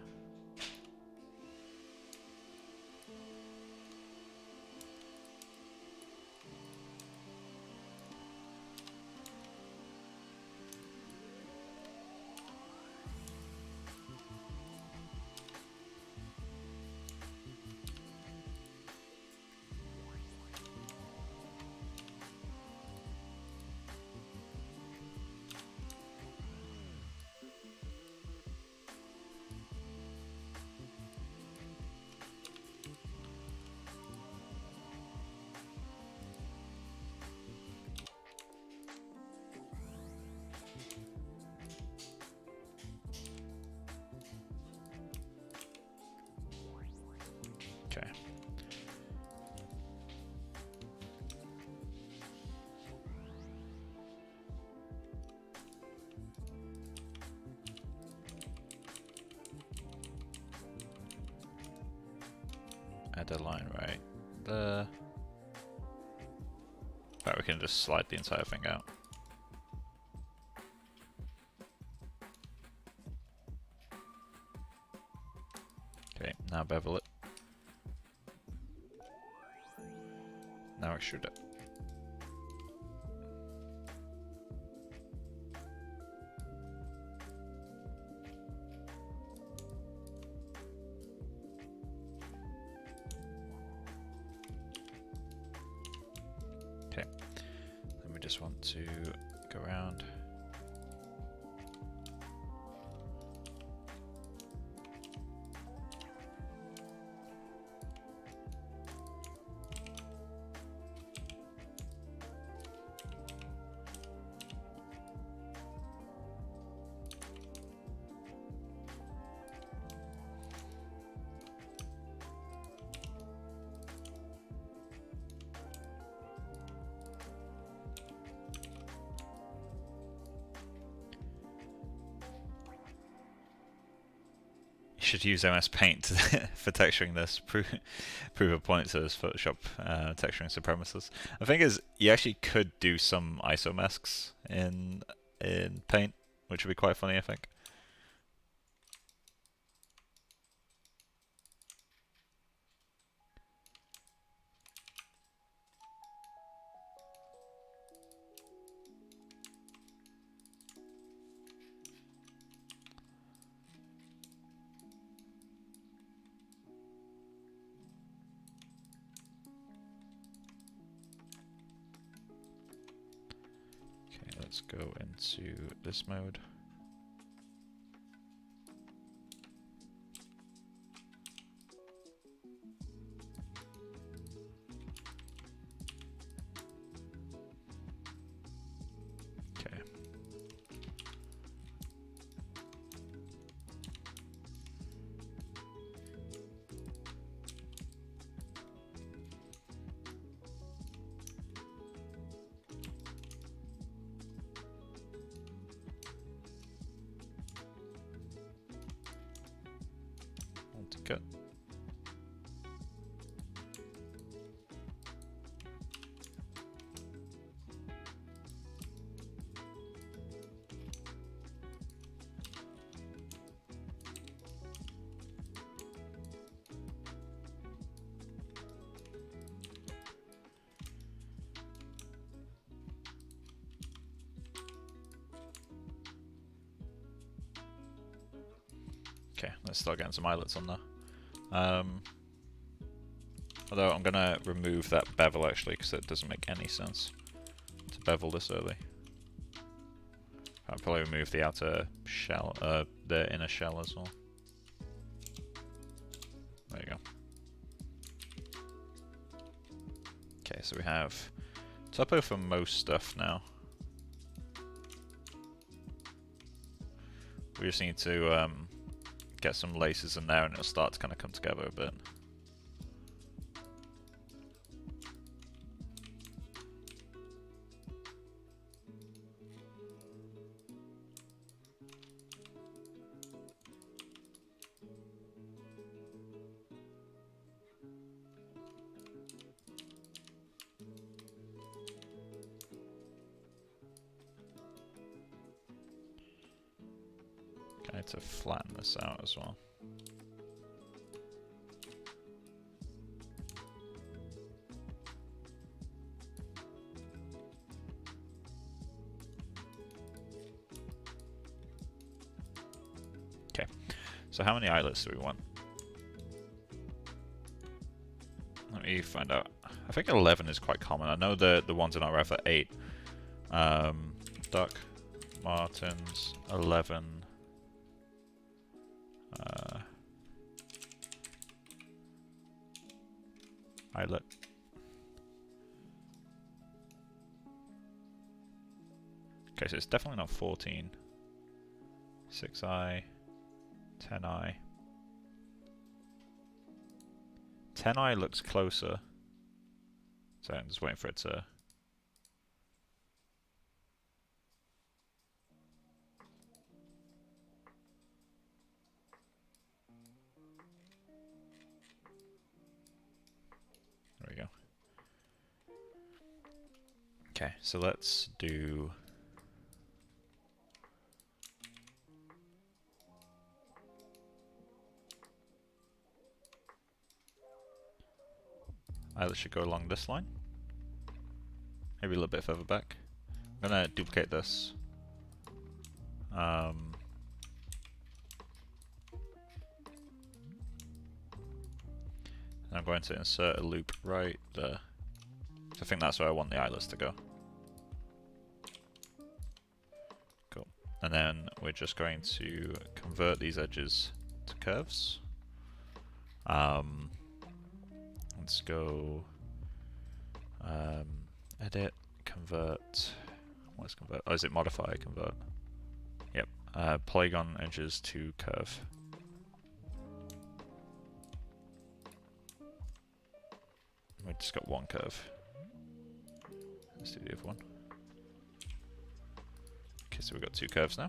Okay. Add a line right there. Right, we can just slide the entire thing out. Okay, now bevel it. Now extrude it. Okay, then we just want to go around. Should use MS Paint for texturing this. Prove a point to this Photoshop texturing supremacists. The thing is, you actually could do some ISO masks in Paint, which would be quite funny, I think. Let's go into this mode. Okay. Cut. Okay, let's start getting some eyelets on there. Although I'm going to remove that bevel actually, because it doesn't make any sense to bevel this early. I'll probably remove the outer shell, the inner shell as well. There you go. Okay, so we have topo for most stuff now. We just need to get some laces in there and it'll start to kind of come together a bit. I need to flatten this out as well. Okay, so how many eyelets do we want? Let me find out. I think 11 is quite common. I know the ones in our ref are 8. Duck, Martins, 11. Eyelet. Okay, so it's definitely not 14. 6i, 10i, 10i looks closer. So I'm just waiting for it to... There we go. Okay, so let's do... Either should go along this line. Maybe a little bit further back. I'm gonna duplicate this. And I'm going to insert a loop right there. So I think that's where I want the eyelets to go. Cool. And then we're just going to convert these edges to curves. Let's go edit, convert. What's convert? Oh, is it modify, convert? Yep. Polygon edges to curve. We just got one curve. Let's do the other one. Okay, so we've got two curves now.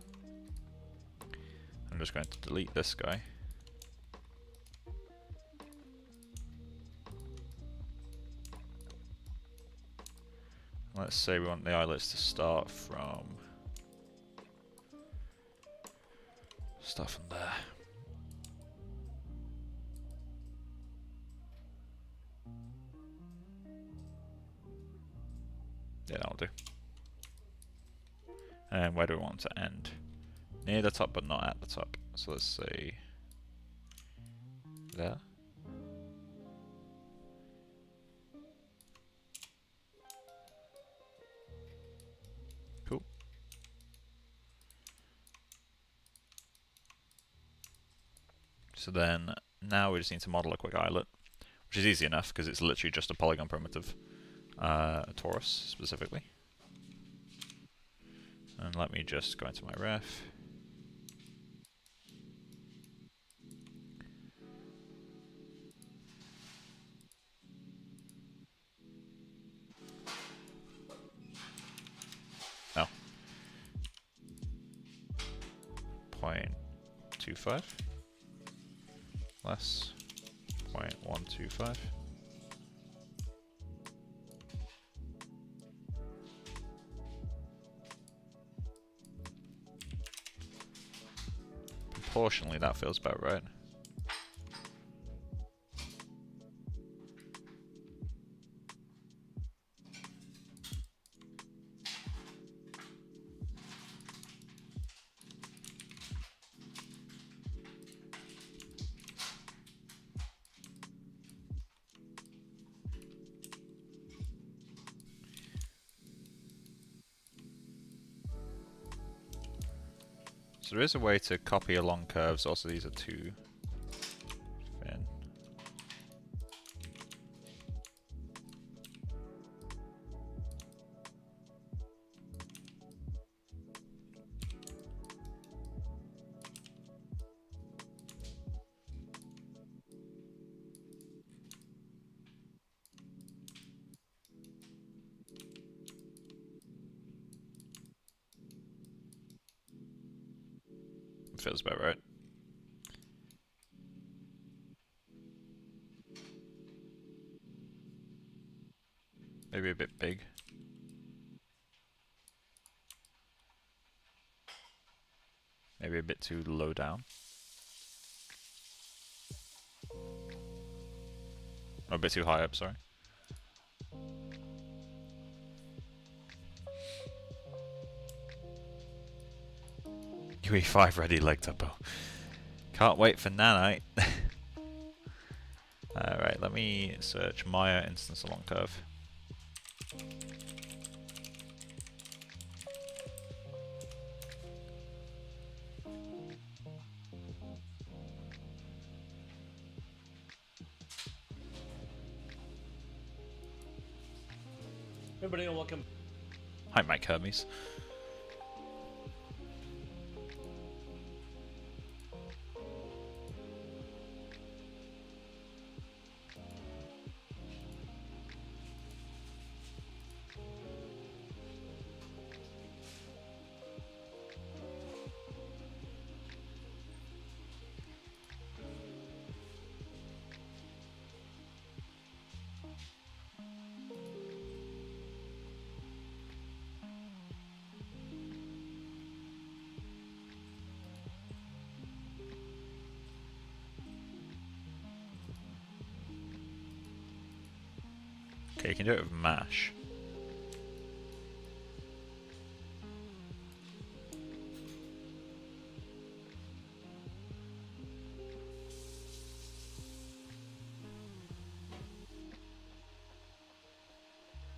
I'm just going to delete this guy. Let's say we want the eyelets to start from there. Yeah, that'll do. And where do we want to end? Near the top, but not at the top. So let's say there. Cool. So then, now we just need to model a quick eyelet, which is easy enough because it's literally just a polygon primitive, a torus specifically. And let me just go into my ref. No. 0.25 less 0.125. Proportionally, that feels about right. So there is a way to copy along curves, also these are too thin. Feels about right. Maybe a bit big. Maybe a bit too low down. Or a bit too high up, sorry. UE5 ready leg topo. Can't wait for nanite. Alright, let me search Maya instance along curve. Everybody, welcome. Hi, Mike Hermes. Okay, you can do it with mash.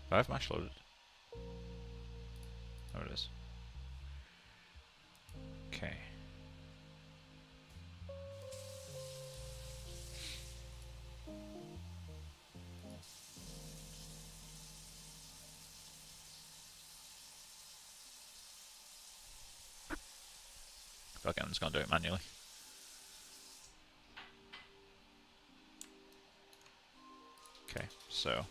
Do I have mash loaded? There it is. Okay. Okay, I'm just gonna do it manually. Okay, so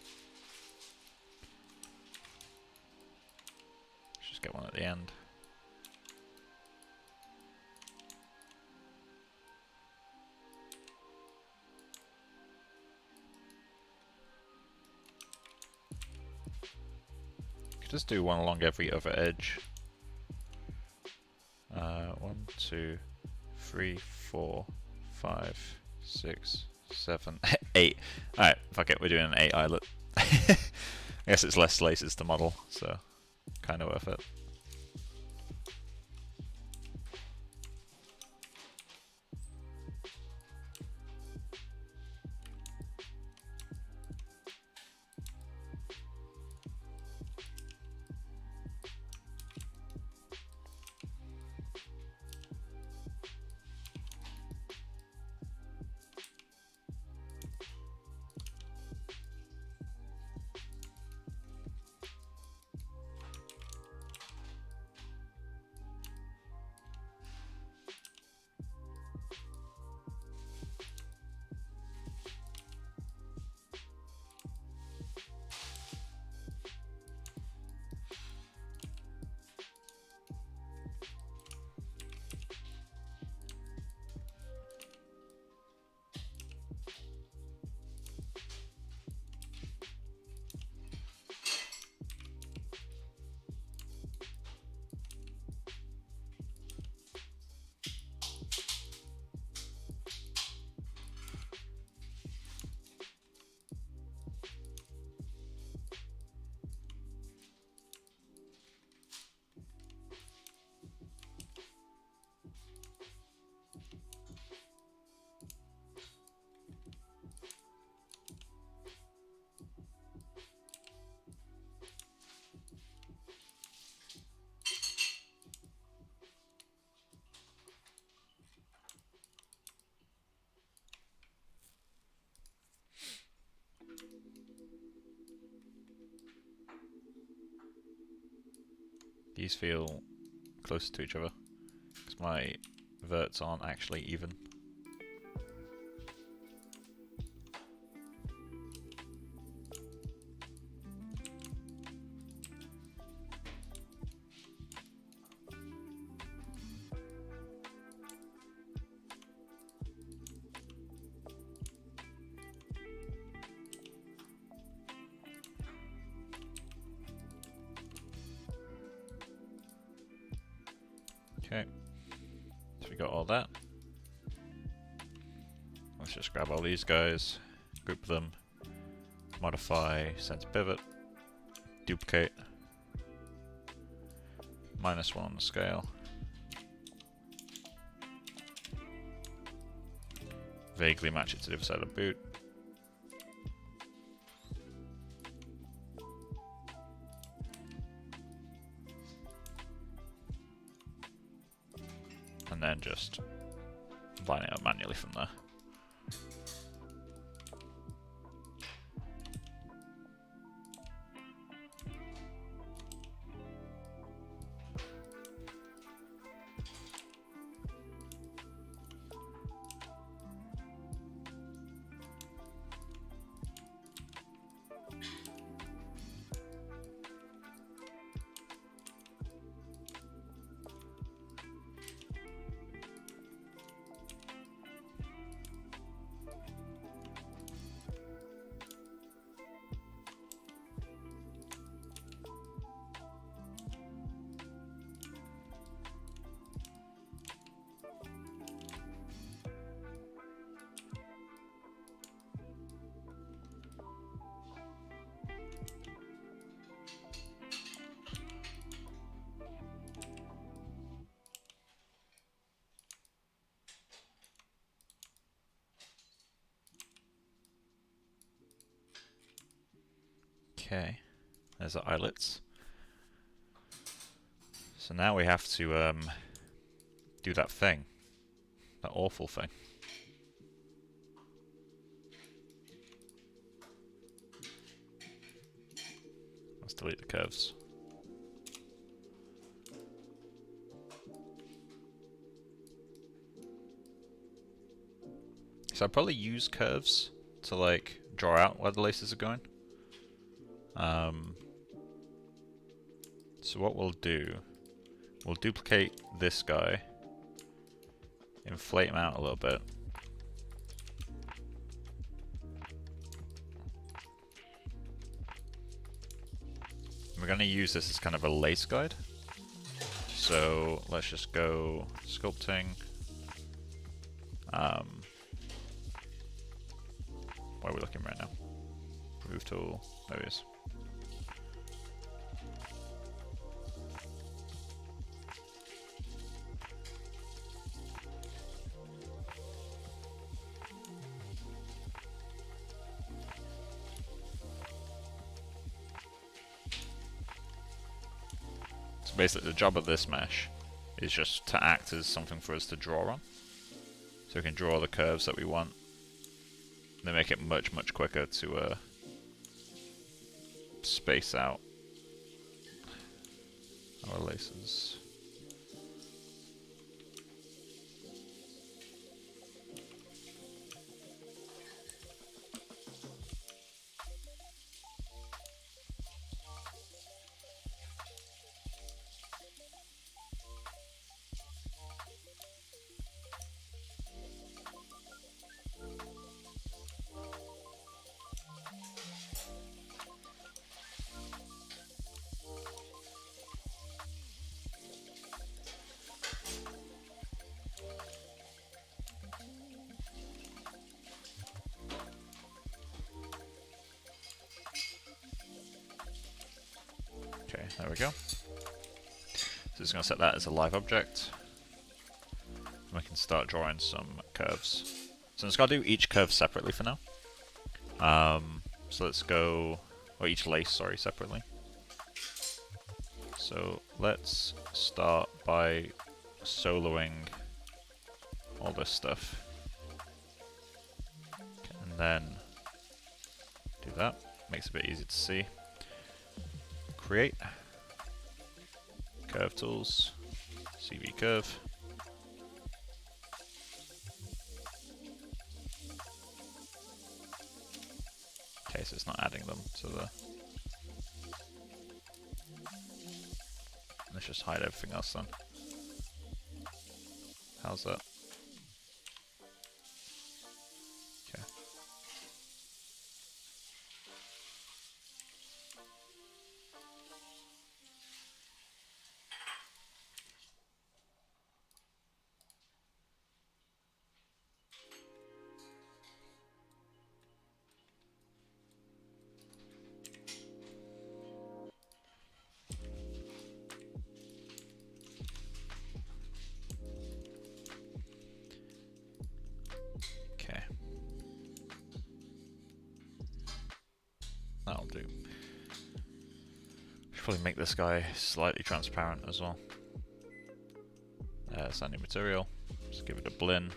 let's just get one at the end. Just do one along every other edge. 1, 2, 3, 4, 5, 6, 7, 8. Alright, fuck it, we're doing an 8 eyelet. I guess it's less laces to model, so kind of worth it. These feel closer to each other, because my verts aren't actually even. Okay, so we got all that. Let's just grab all these guys, group them, modify center pivot, duplicate, -1 on the scale, vaguely match it to the other side of the boot. And then just line it up manually from there. Okay, there's the eyelets. So now we have to do that thing. That awful thing. Let's delete the curves. So I'll probably use curves to like draw out where the laces are going. So what we'll do, we'll duplicate this guy, inflate him out a little bit. We're going to use this as kind of a lace guide. So let's just go sculpting. Where are we looking right now? Remove tool. There it is. So basically the job of this mesh is just to act as something for us to draw on. So we can draw the curves that we want. They make it much, much quicker to space out our laces. Okay, there we go. So it's going to set that as a live object. We can start drawing some curves. So I'm just going to do each curve separately for now. So let's go, or each lace, sorry, separately. So let's start by soloing all this stuff. Okay, and then do that. Makes it a bit easier to see. Create. Curve tools. CV curve. Okay, so it's not adding them to the... Let's just hide everything else then. How's that? Okay. Okay. That'll do. Should probably make this guy slightly transparent as well. Sandy material. Just give it a blend.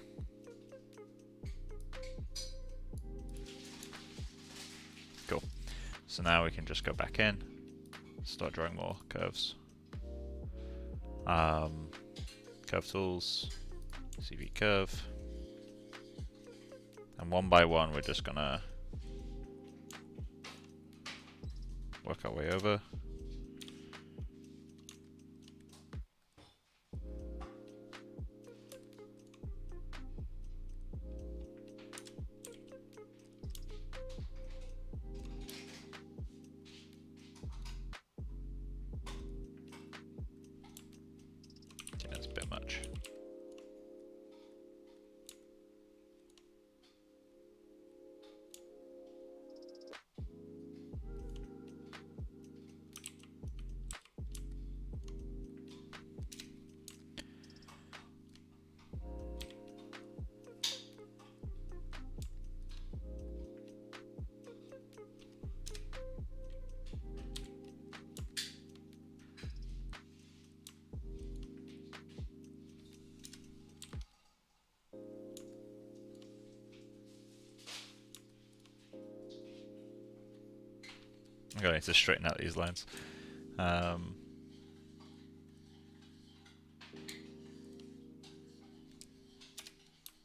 Cool. So now we can just go back in, start drawing more curves. Curve tools, CV curve. And one by one, we're just gonna work our way over. Yeah, that's a bit much. I'm going to straighten out these lines.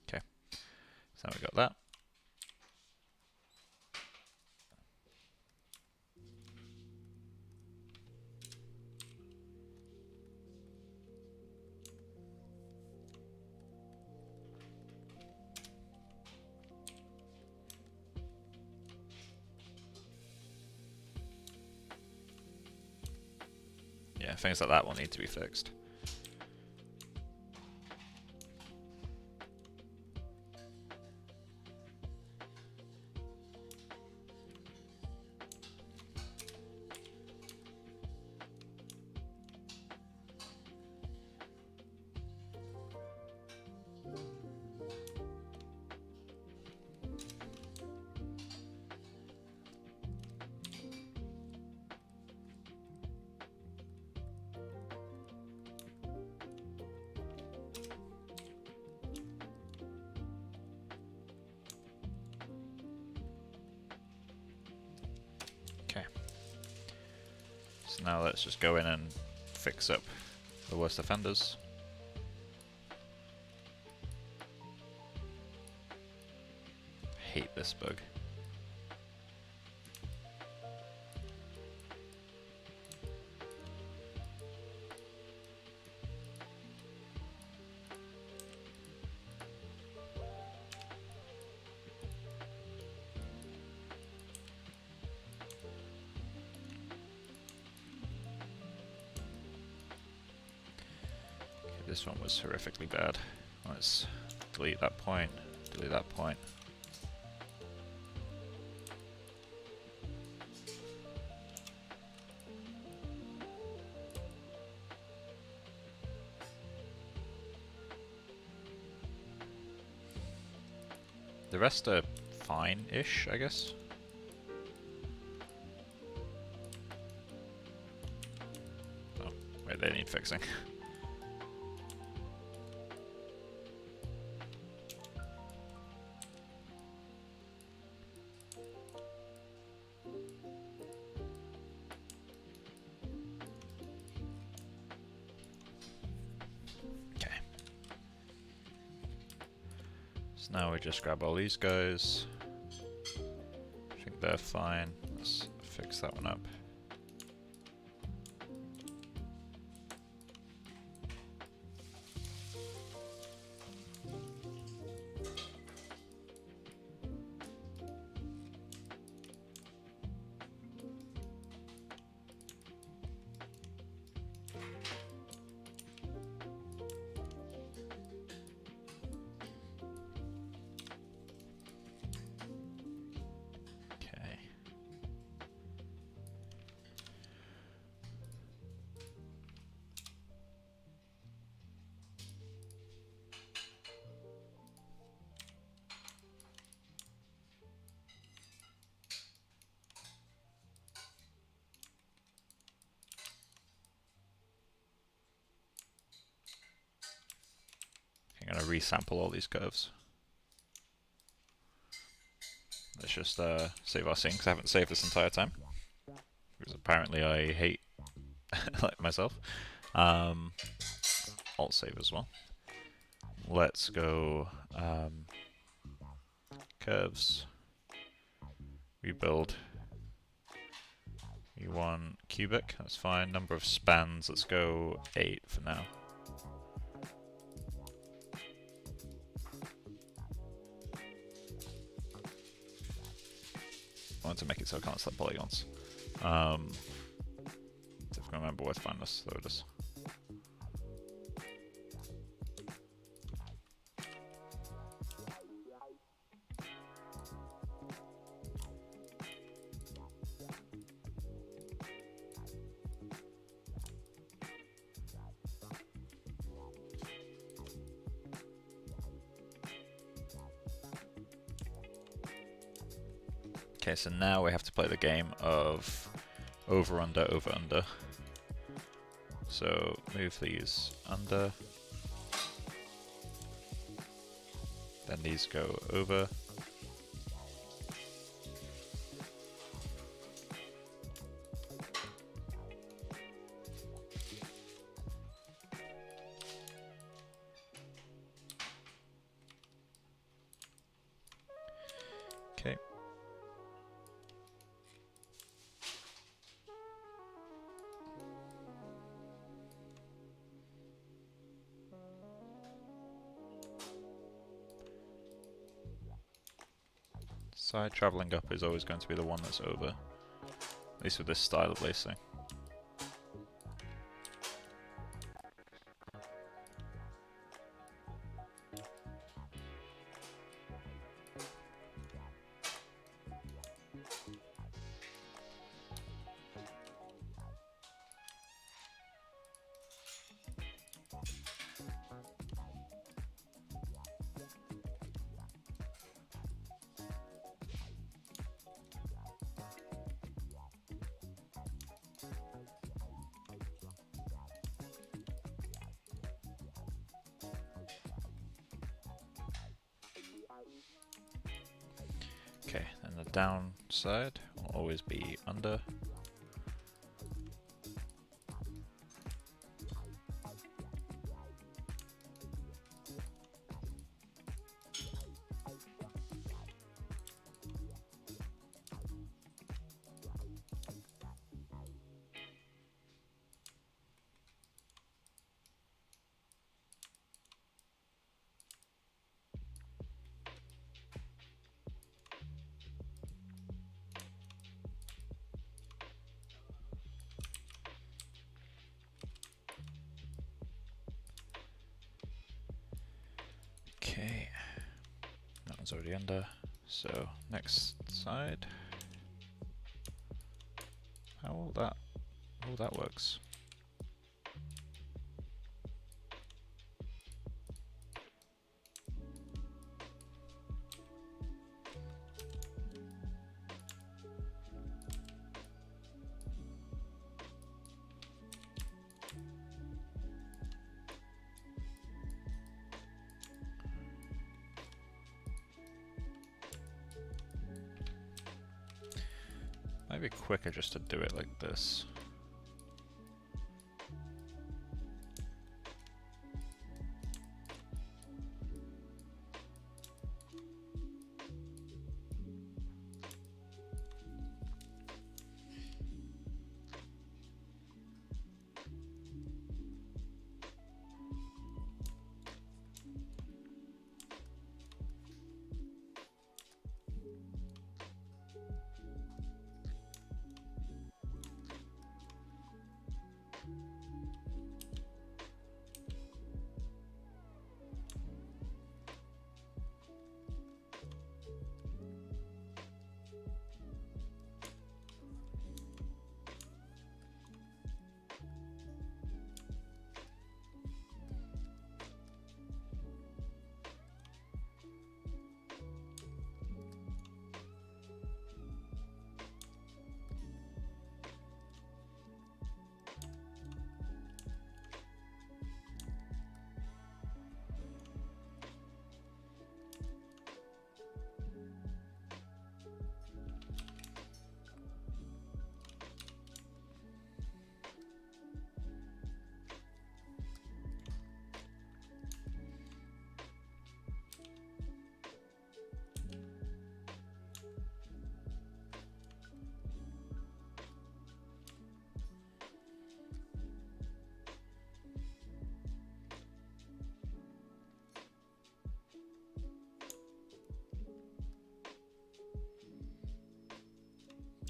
Okay, so we got that. Yeah, things like that will need to be fixed. Okay. So now let's just go in and fix up the worst offenders. Hate this bug. This one was horrifically bad. Let's delete that point, delete that point. The rest are fine-ish, I guess. Oh, wait, they need fixing. So now we just grab all these guys. I think they're fine. Let's fix that one up. I'm going to resample all these curves. Let's just save our scene, because I haven't saved this entire time. Because apparently I hate like myself. Alt save as well. Let's go curves, rebuild. We want cubic, that's fine. Number of spans, let's go 8 for now. I want to make it so I can't select polygons. If I can remember where to find this, there it is. Okay, so now we have to play the game of over, under, over, under. So move these under. Then these go over. side. Travelling up is always going to be the one that's over. At least with this style of lacing. Okay, and the down side will always be under. Okay, that one's already under, so next side. How will that, oh that works. Might be quicker just to do it like this.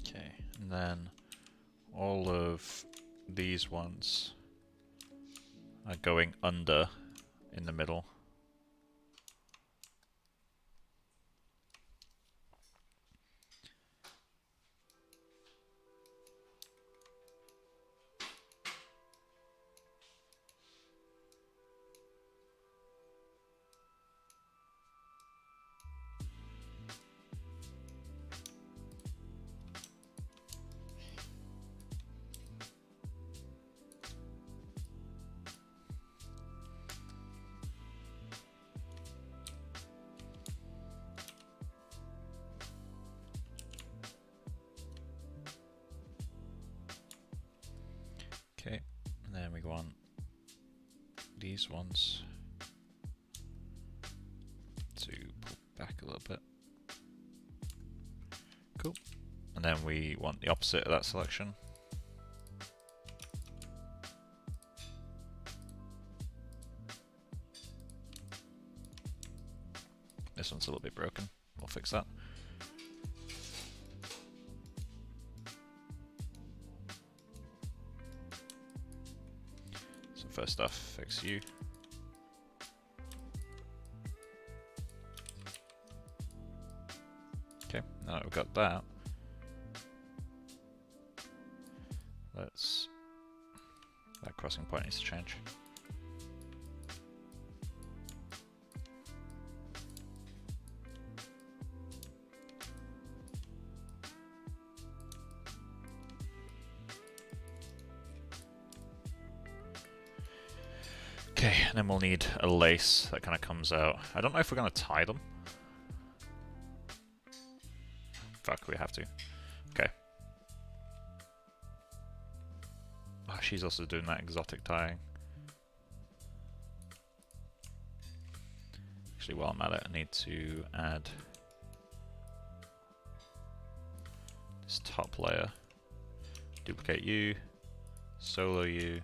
Okay, and then all of these ones are going under in the middle. Okay, and then we go on these ones to pull back a little bit. Cool. And then we want the opposite of that selection. This one's a little bit broken. We'll fix that. First off, fix you. Okay, now that we've got that, that crossing point needs to change. Okay, and then we'll need a lace that kind of comes out. I don't know if we're going to tie them. Fuck, we have to. Okay. Oh, she's also doing that exotic tying. Actually, while I'm at it, I need to add this top layer. Duplicate you, solo you.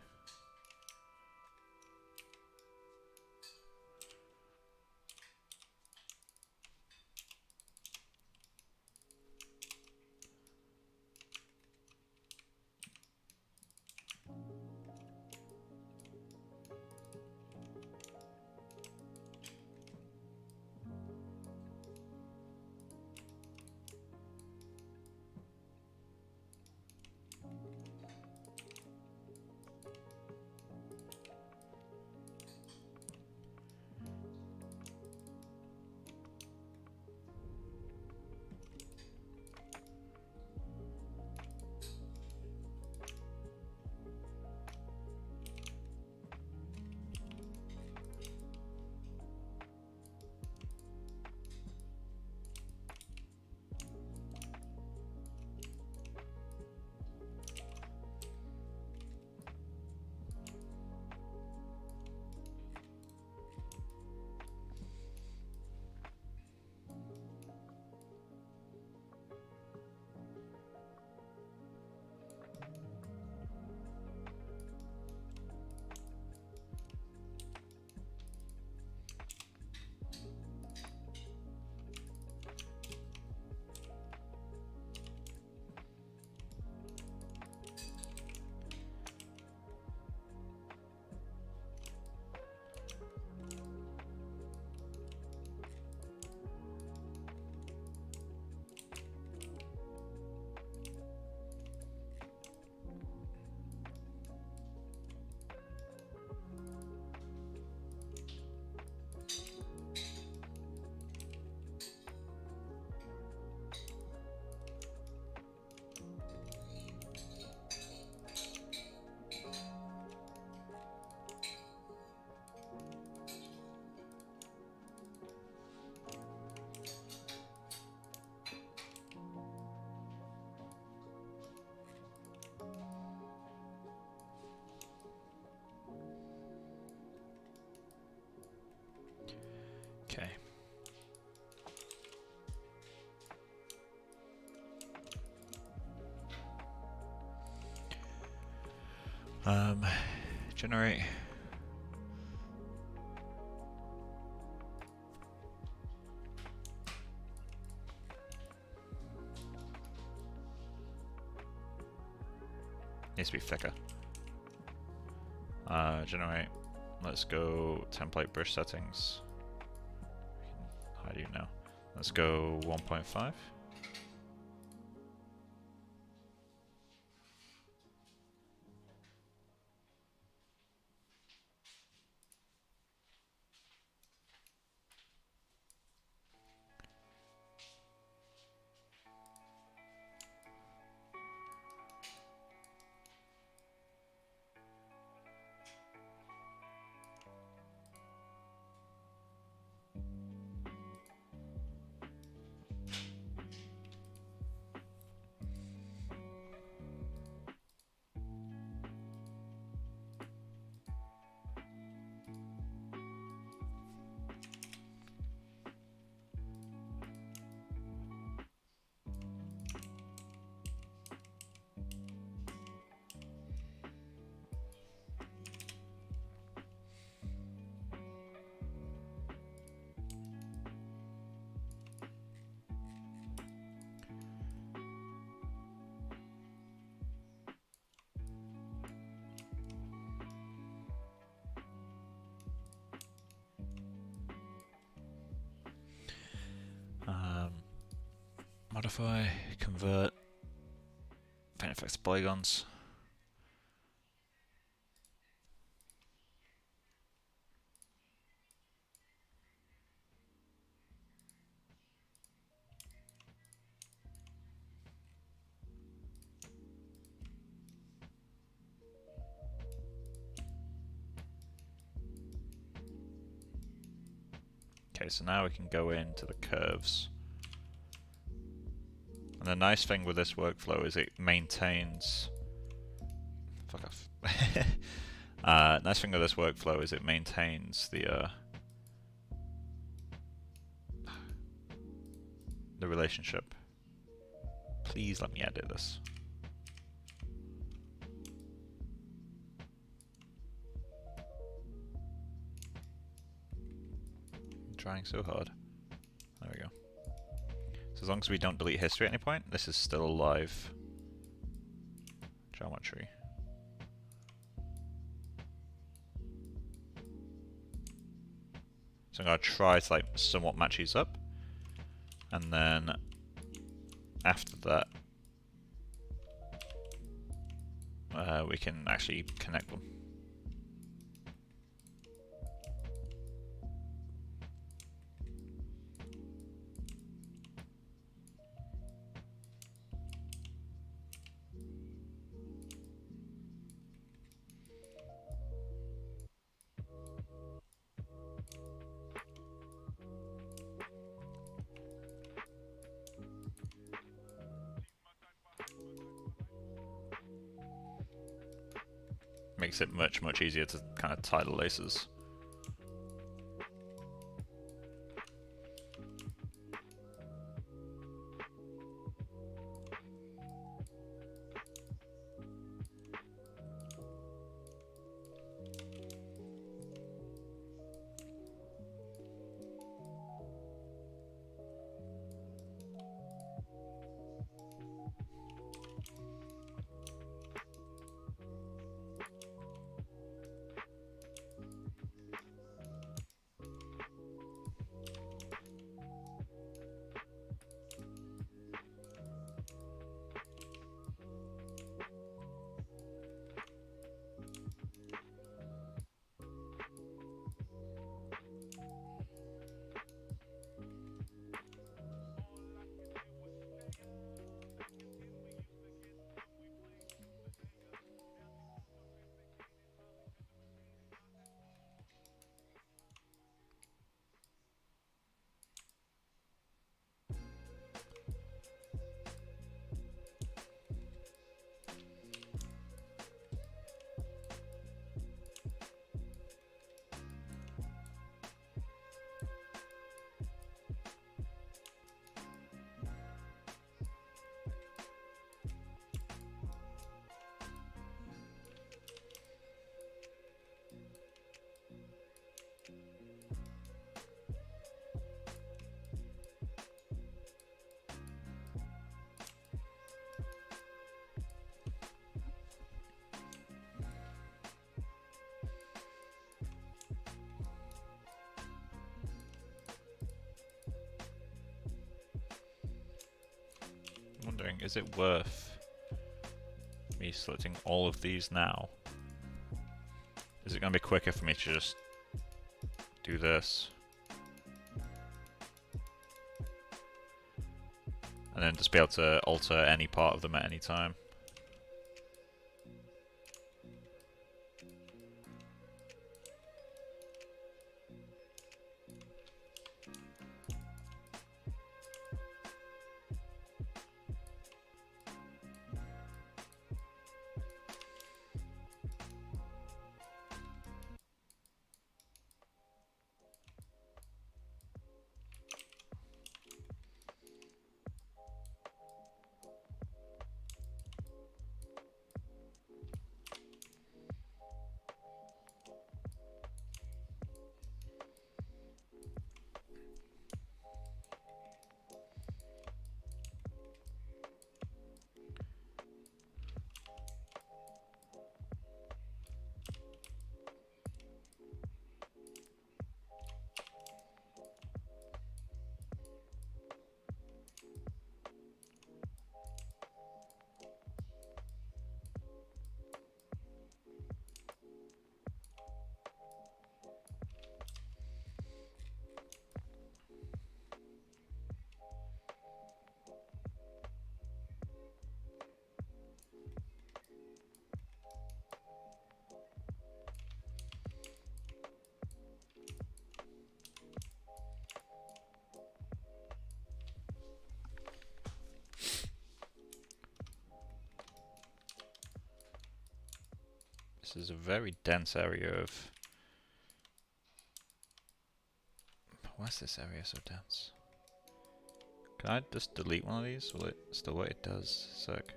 Okay. Generate. Needs to be thicker. Generate. Let's go template brush settings. How do you know? Let's go 1.5. Modify, convert, paint effects to polygons. Okay, so now we can go into the curves. And the nice thing with this workflow is it maintains... Fuck off. Nice thing with this workflow is it maintains the relationship. Please let me edit this. I'm trying so hard. There we go. So as long as we don't delete history at any point, this is still alive. Geometry. So I'm going to try to like somewhat match these up. And then after that, we can actually connect them. Makes it much, much easier to kind of tie the laces. I'm wondering, is it worth me selecting all of these now? Is it going to be quicker for me to just do this? And then just be able to alter any part of them at any time? This is a very dense area of... Why is this area so dense? Can I just delete one of these? Will it still work? It does. Sick.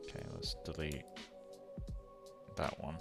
Okay, let's delete that one.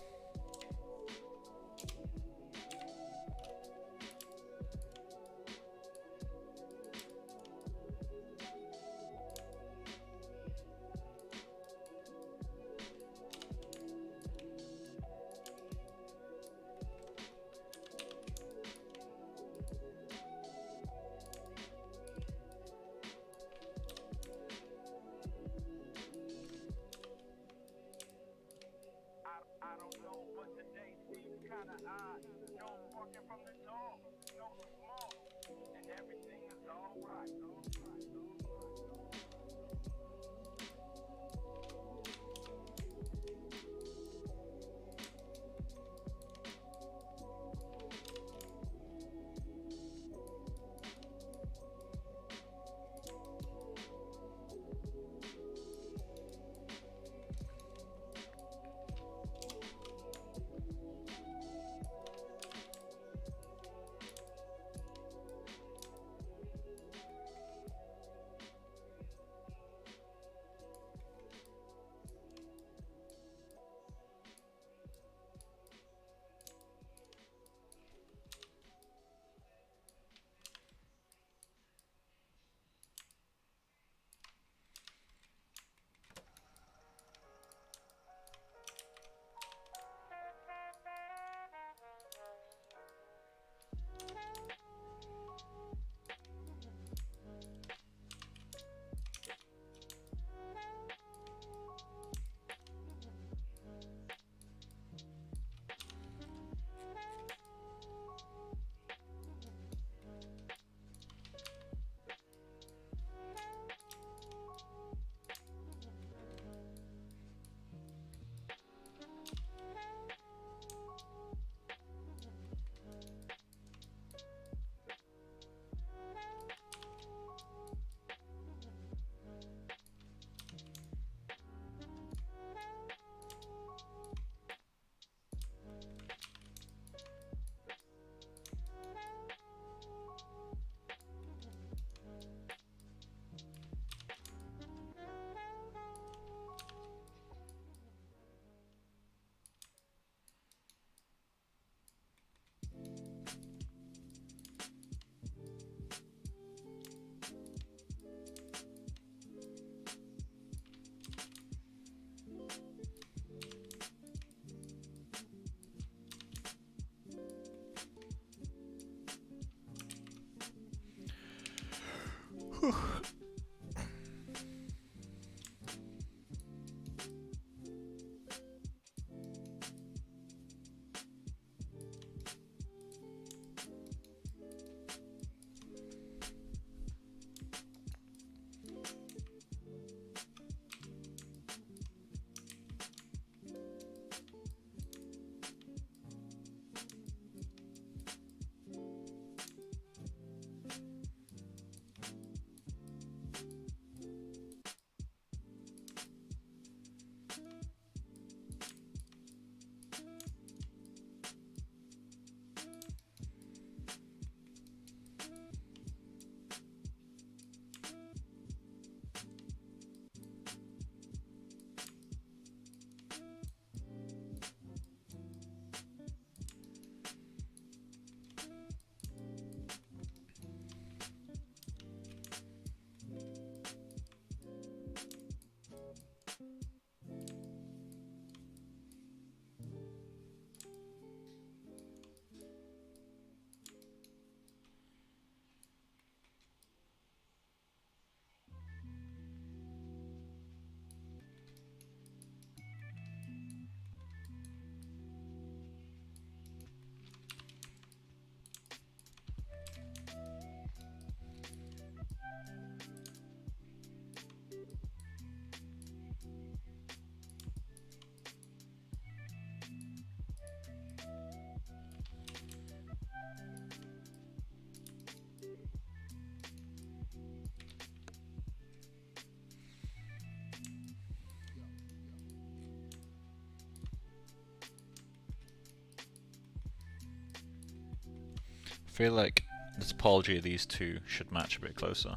feel like the topology of these two should match a bit closer.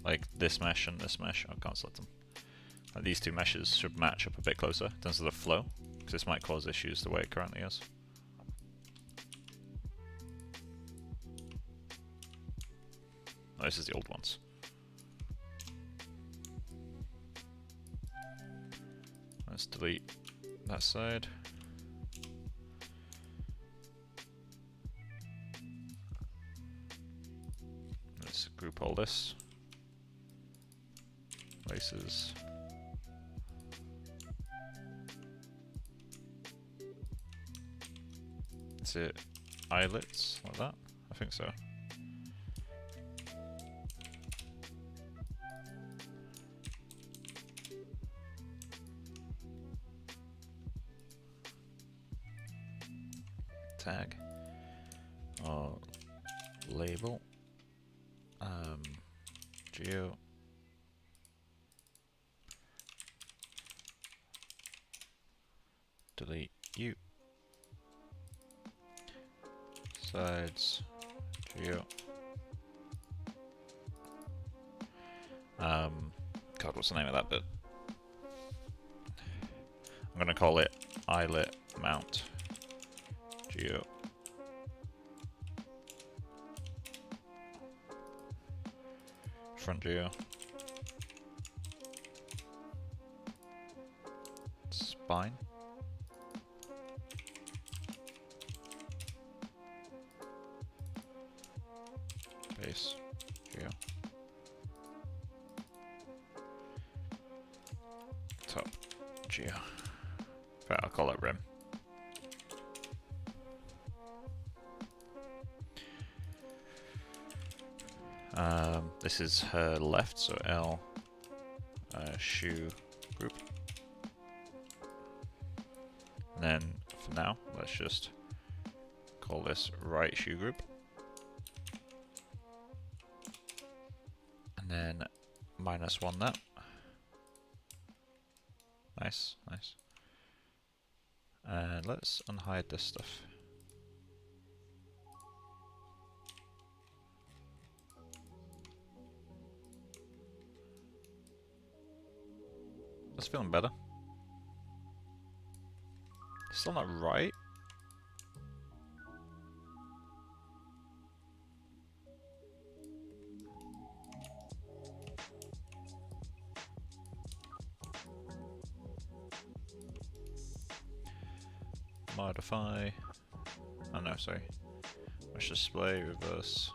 Like this mesh and this mesh. I can't select them. Like these two meshes should match up a bit closer in terms of the flow, because this might cause issues the way it currently is. Oh, this is the old ones. Let's delete that side. Let's group all this. Places. Is it eyelets like that? I think so. Tag or label geo delete you sides geo God, what's the name of that bit? I'm gonna call it eyelet mount geo front geo spine base geo top geo. Right, I'll call it rim. This is her left, so L shoe group. And then for now, let's just call this right shoe group. And then -1 that. Nice, nice. And let's unhide this stuff. That's feeling better. Still not right. Modify. Oh no, sorry. Mesh display, reverse.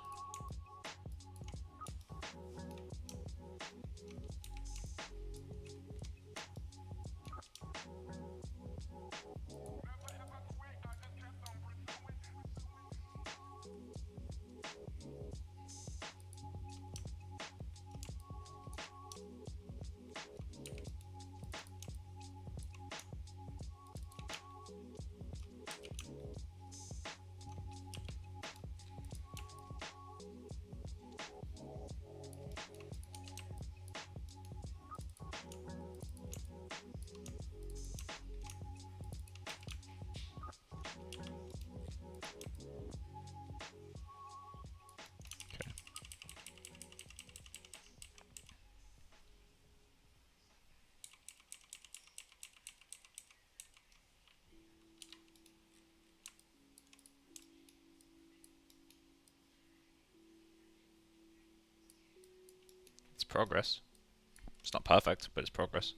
It's progress. It's not perfect, but it's progress.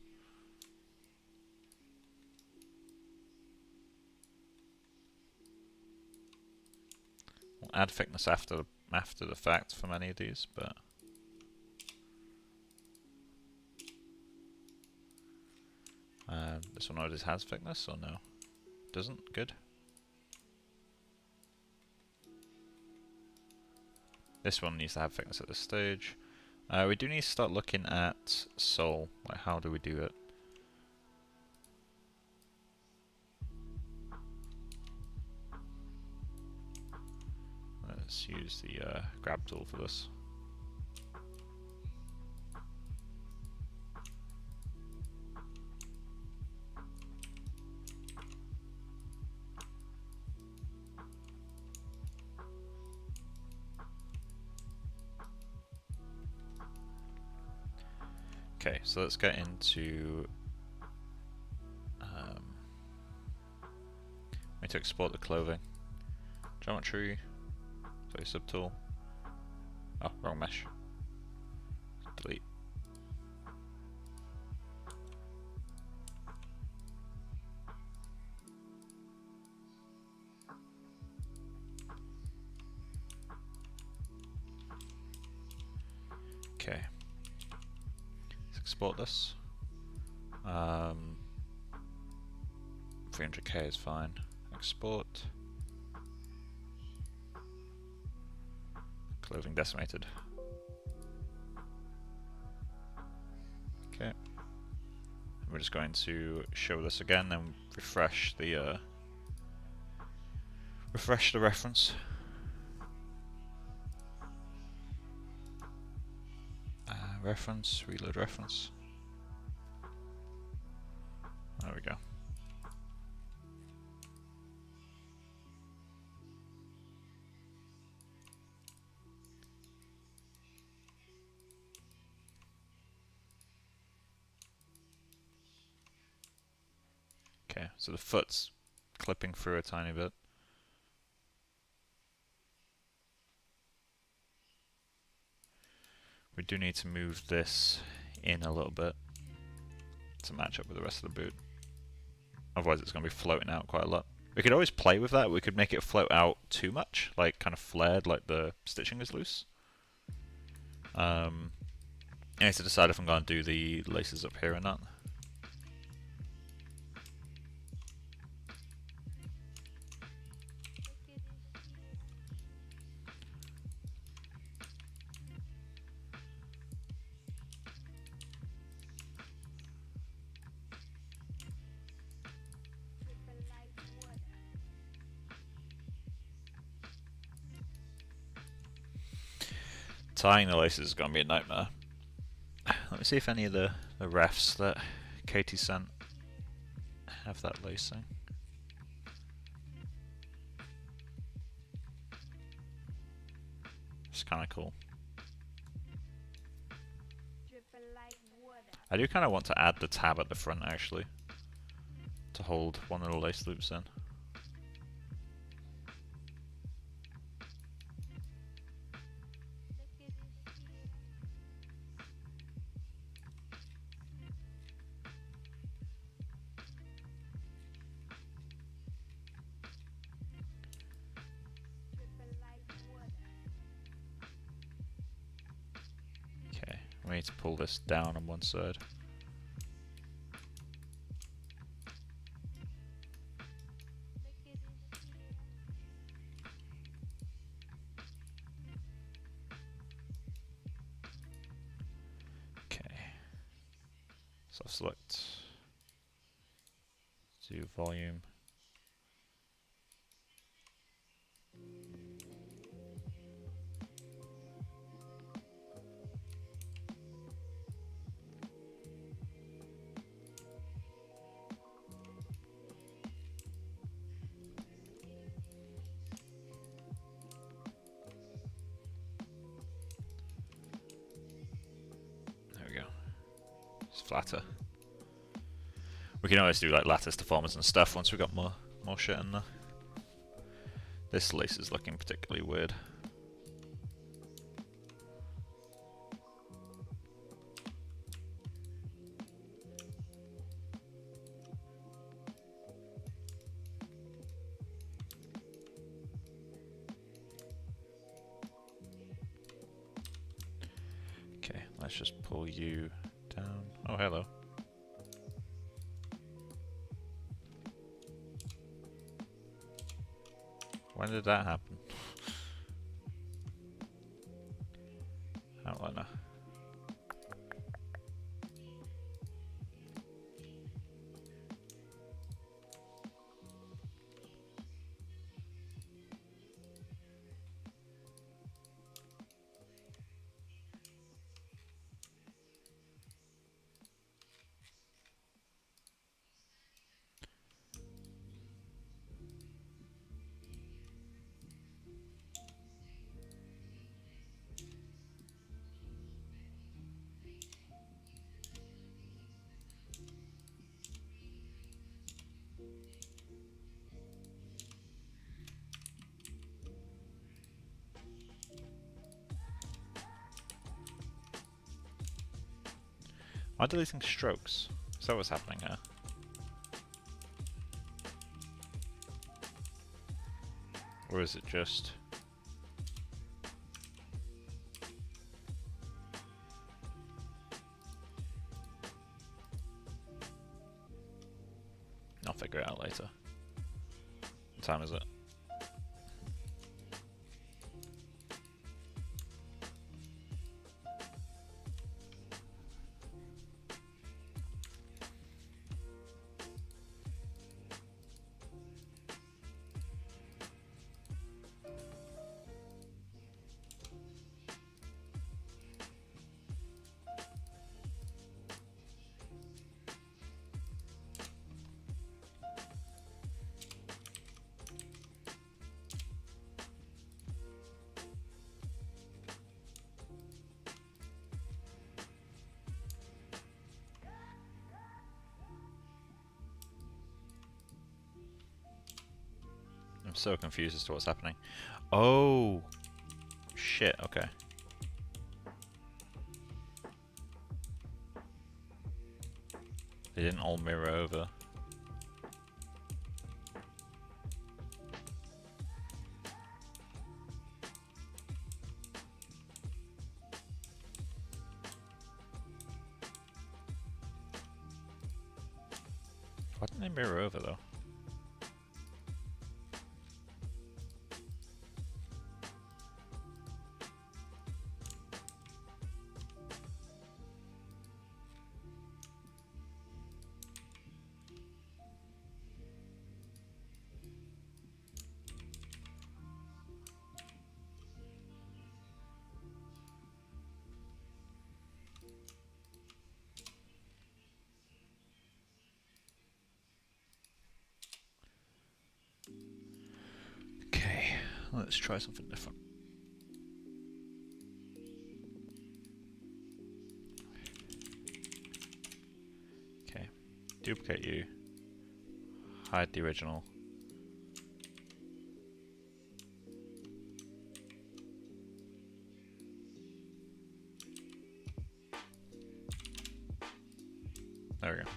We'll add thickness after the fact for many of these, but this one already has thickness, or no? Doesn't? Good. This one needs to have thickness at this stage. We do need to start looking at sole. Like, how do we do it? Let's use the grab tool for this. Okay, so let's get into we need to export the clothing. Geometry, play subtool. Oh, wrong mesh. Delete. Okay. Let's export this. 300k is fine. Export. Clothing decimated. Okay. We're just going to show this again and refresh the reference. Reference, reload reference. There we go. Okay, so the foot's clipping through a tiny bit. We do need to move this in a little bit to match up with the rest of the boot. Otherwise it's going to be floating out quite a lot. We could always play with that. We could make it float out too much, like kind of flared, like the stitching is loose. I need to decide if I'm going to do the laces up here or not. Tying the laces is going to be a nightmare. Let me see if any of the refs that Katie sent have that lacing. It's kind of cool. I do kind of want to add the tab at the front actually, to hold one of the lace loops in. Okay, we need to pull this down on one side. Okay, so select, do volume. Flatter. We can always do like lattice deformers and stuff once we've got more shit in there. This lace is looking particularly weird. Okay, let's just pull you down. Oh, hello. When did that happen? Outliner. Am I deleting strokes? Is that what's happening here? Or is it just... I'll figure it out later. What time is it? I'm so confused as to what's happening. Oh! Shit, okay. They didn't all mirror over. Why didn't they mirror over though? Okay, let's try something different. Okay, duplicate you, hide the original. There we go.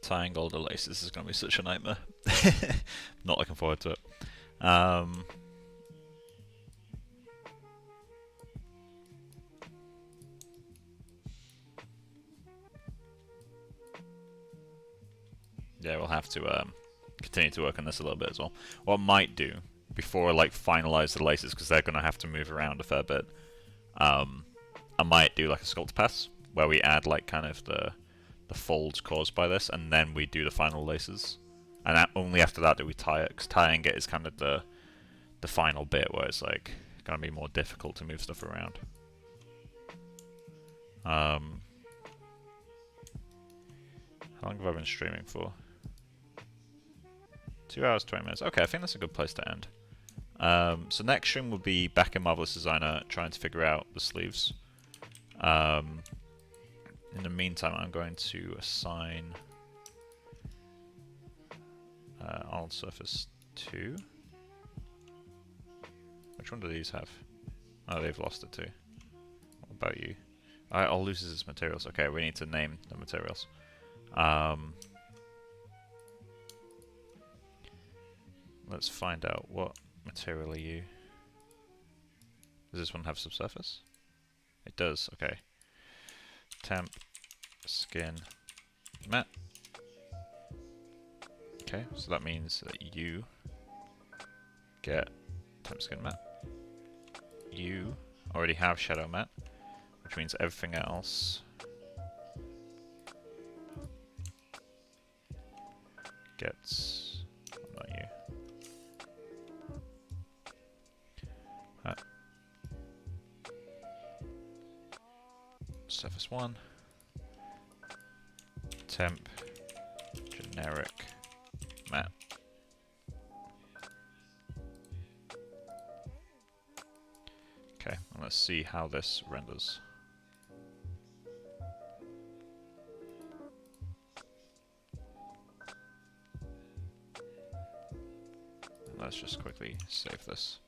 Tying all the laces is going to be such a nightmare. Not looking forward to it. Yeah, we'll have to continue to work on this a little bit as well. What I might do before I like finalize the laces, because they're going to have to move around a fair bit, I might do like a sculpt pass where we add like kind of the folds caused by this, and then we do the final laces. And only after that do we tie it, because tying it is kind of the final bit where it's like going to be more difficult to move stuff around. How long have I been streaming for? 2 hours, 20 minutes. Okay, I think that's a good place to end. So next stream will be back in Marvelous Designer trying to figure out the sleeves. In the meantime, I'm going to assign Arnold Surface 2. Which one do these have? Oh, they've lost it too. What about you? All loses its materials. Okay, we need to name the materials. Let's find out what material are you. Does this one have subsurface? It does, okay. Temp, skin, matte. Okay, so that means that you get temp, skin, matte. You already have shadow matte, which means everything else gets, not you. Surface 1, temp, generic, matte. Okay, and let's see how this renders. Let's just quickly save this.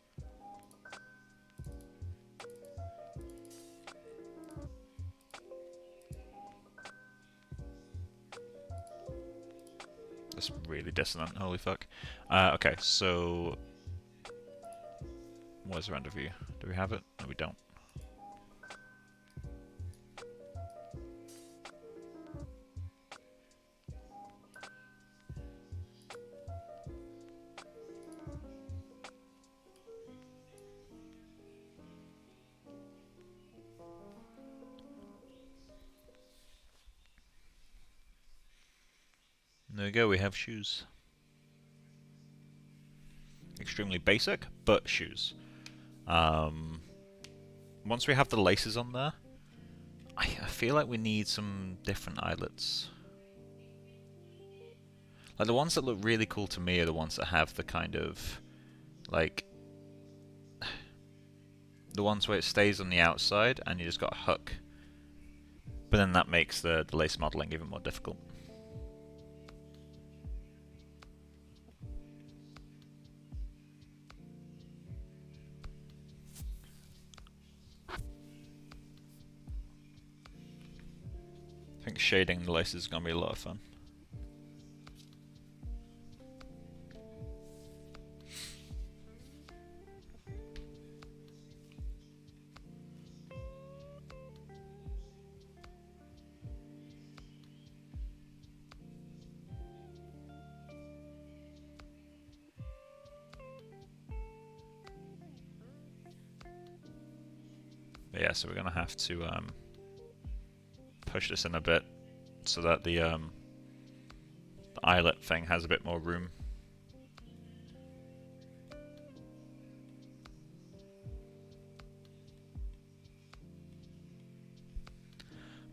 That's really dissonant, holy fuck. Okay, so where's the render view? Do we have it? No, we don't. There we go, we have shoes. Extremely basic, but shoes. Once we have the laces on there, I feel like we need some different eyelets. Like the ones that look really cool to me are the ones that have the kind of, like, the ones where it stays on the outside and you just got a hook. But then that makes the lace modeling even more difficult. I think shading the laces is going to be a lot of fun. But yeah, so we're going to have to push this in a bit so that the eyelet thing has a bit more room.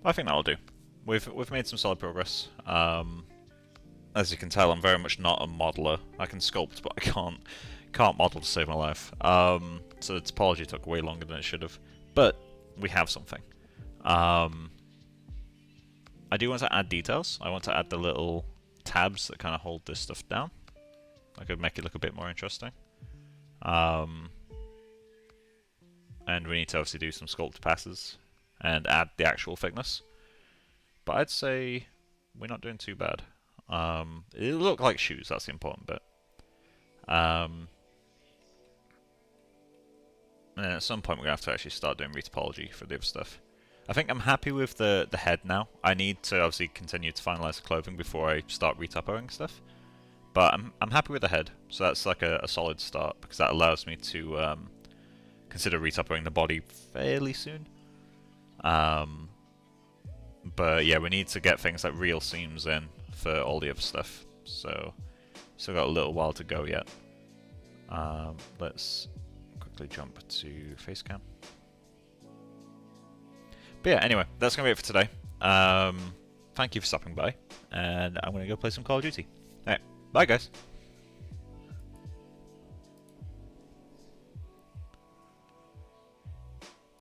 I think that'll do. We've made some solid progress. As you can tell, I'm very much not a modeler. I can sculpt, but I can't model to save my life. So the topology took way longer than it should have. But we have something. I do want to add details. I want to add the little tabs that kind of hold this stuff down. I could make it look a bit more interesting. And we need to obviously do some sculpt passes and add the actual thickness. But I'd say we're not doing too bad. It'll look like shoes, that's the important bit. And then at some point we're going to have to actually start doing retopology for the other stuff. I think I'm happy with the head now. I need to obviously continue to finalize the clothing before I start retopoing stuff. But I'm happy with the head, so that's like a solid start, because that allows me to consider retopoing the body fairly soon. But yeah, we need to get things like real seams in for all the other stuff. So still got a little while to go yet. Let's quickly jump to face cam. But yeah, anyway, that's going to be it for today. Thank you for stopping by, and I'm going to go play some Call of Duty. Alright, bye guys!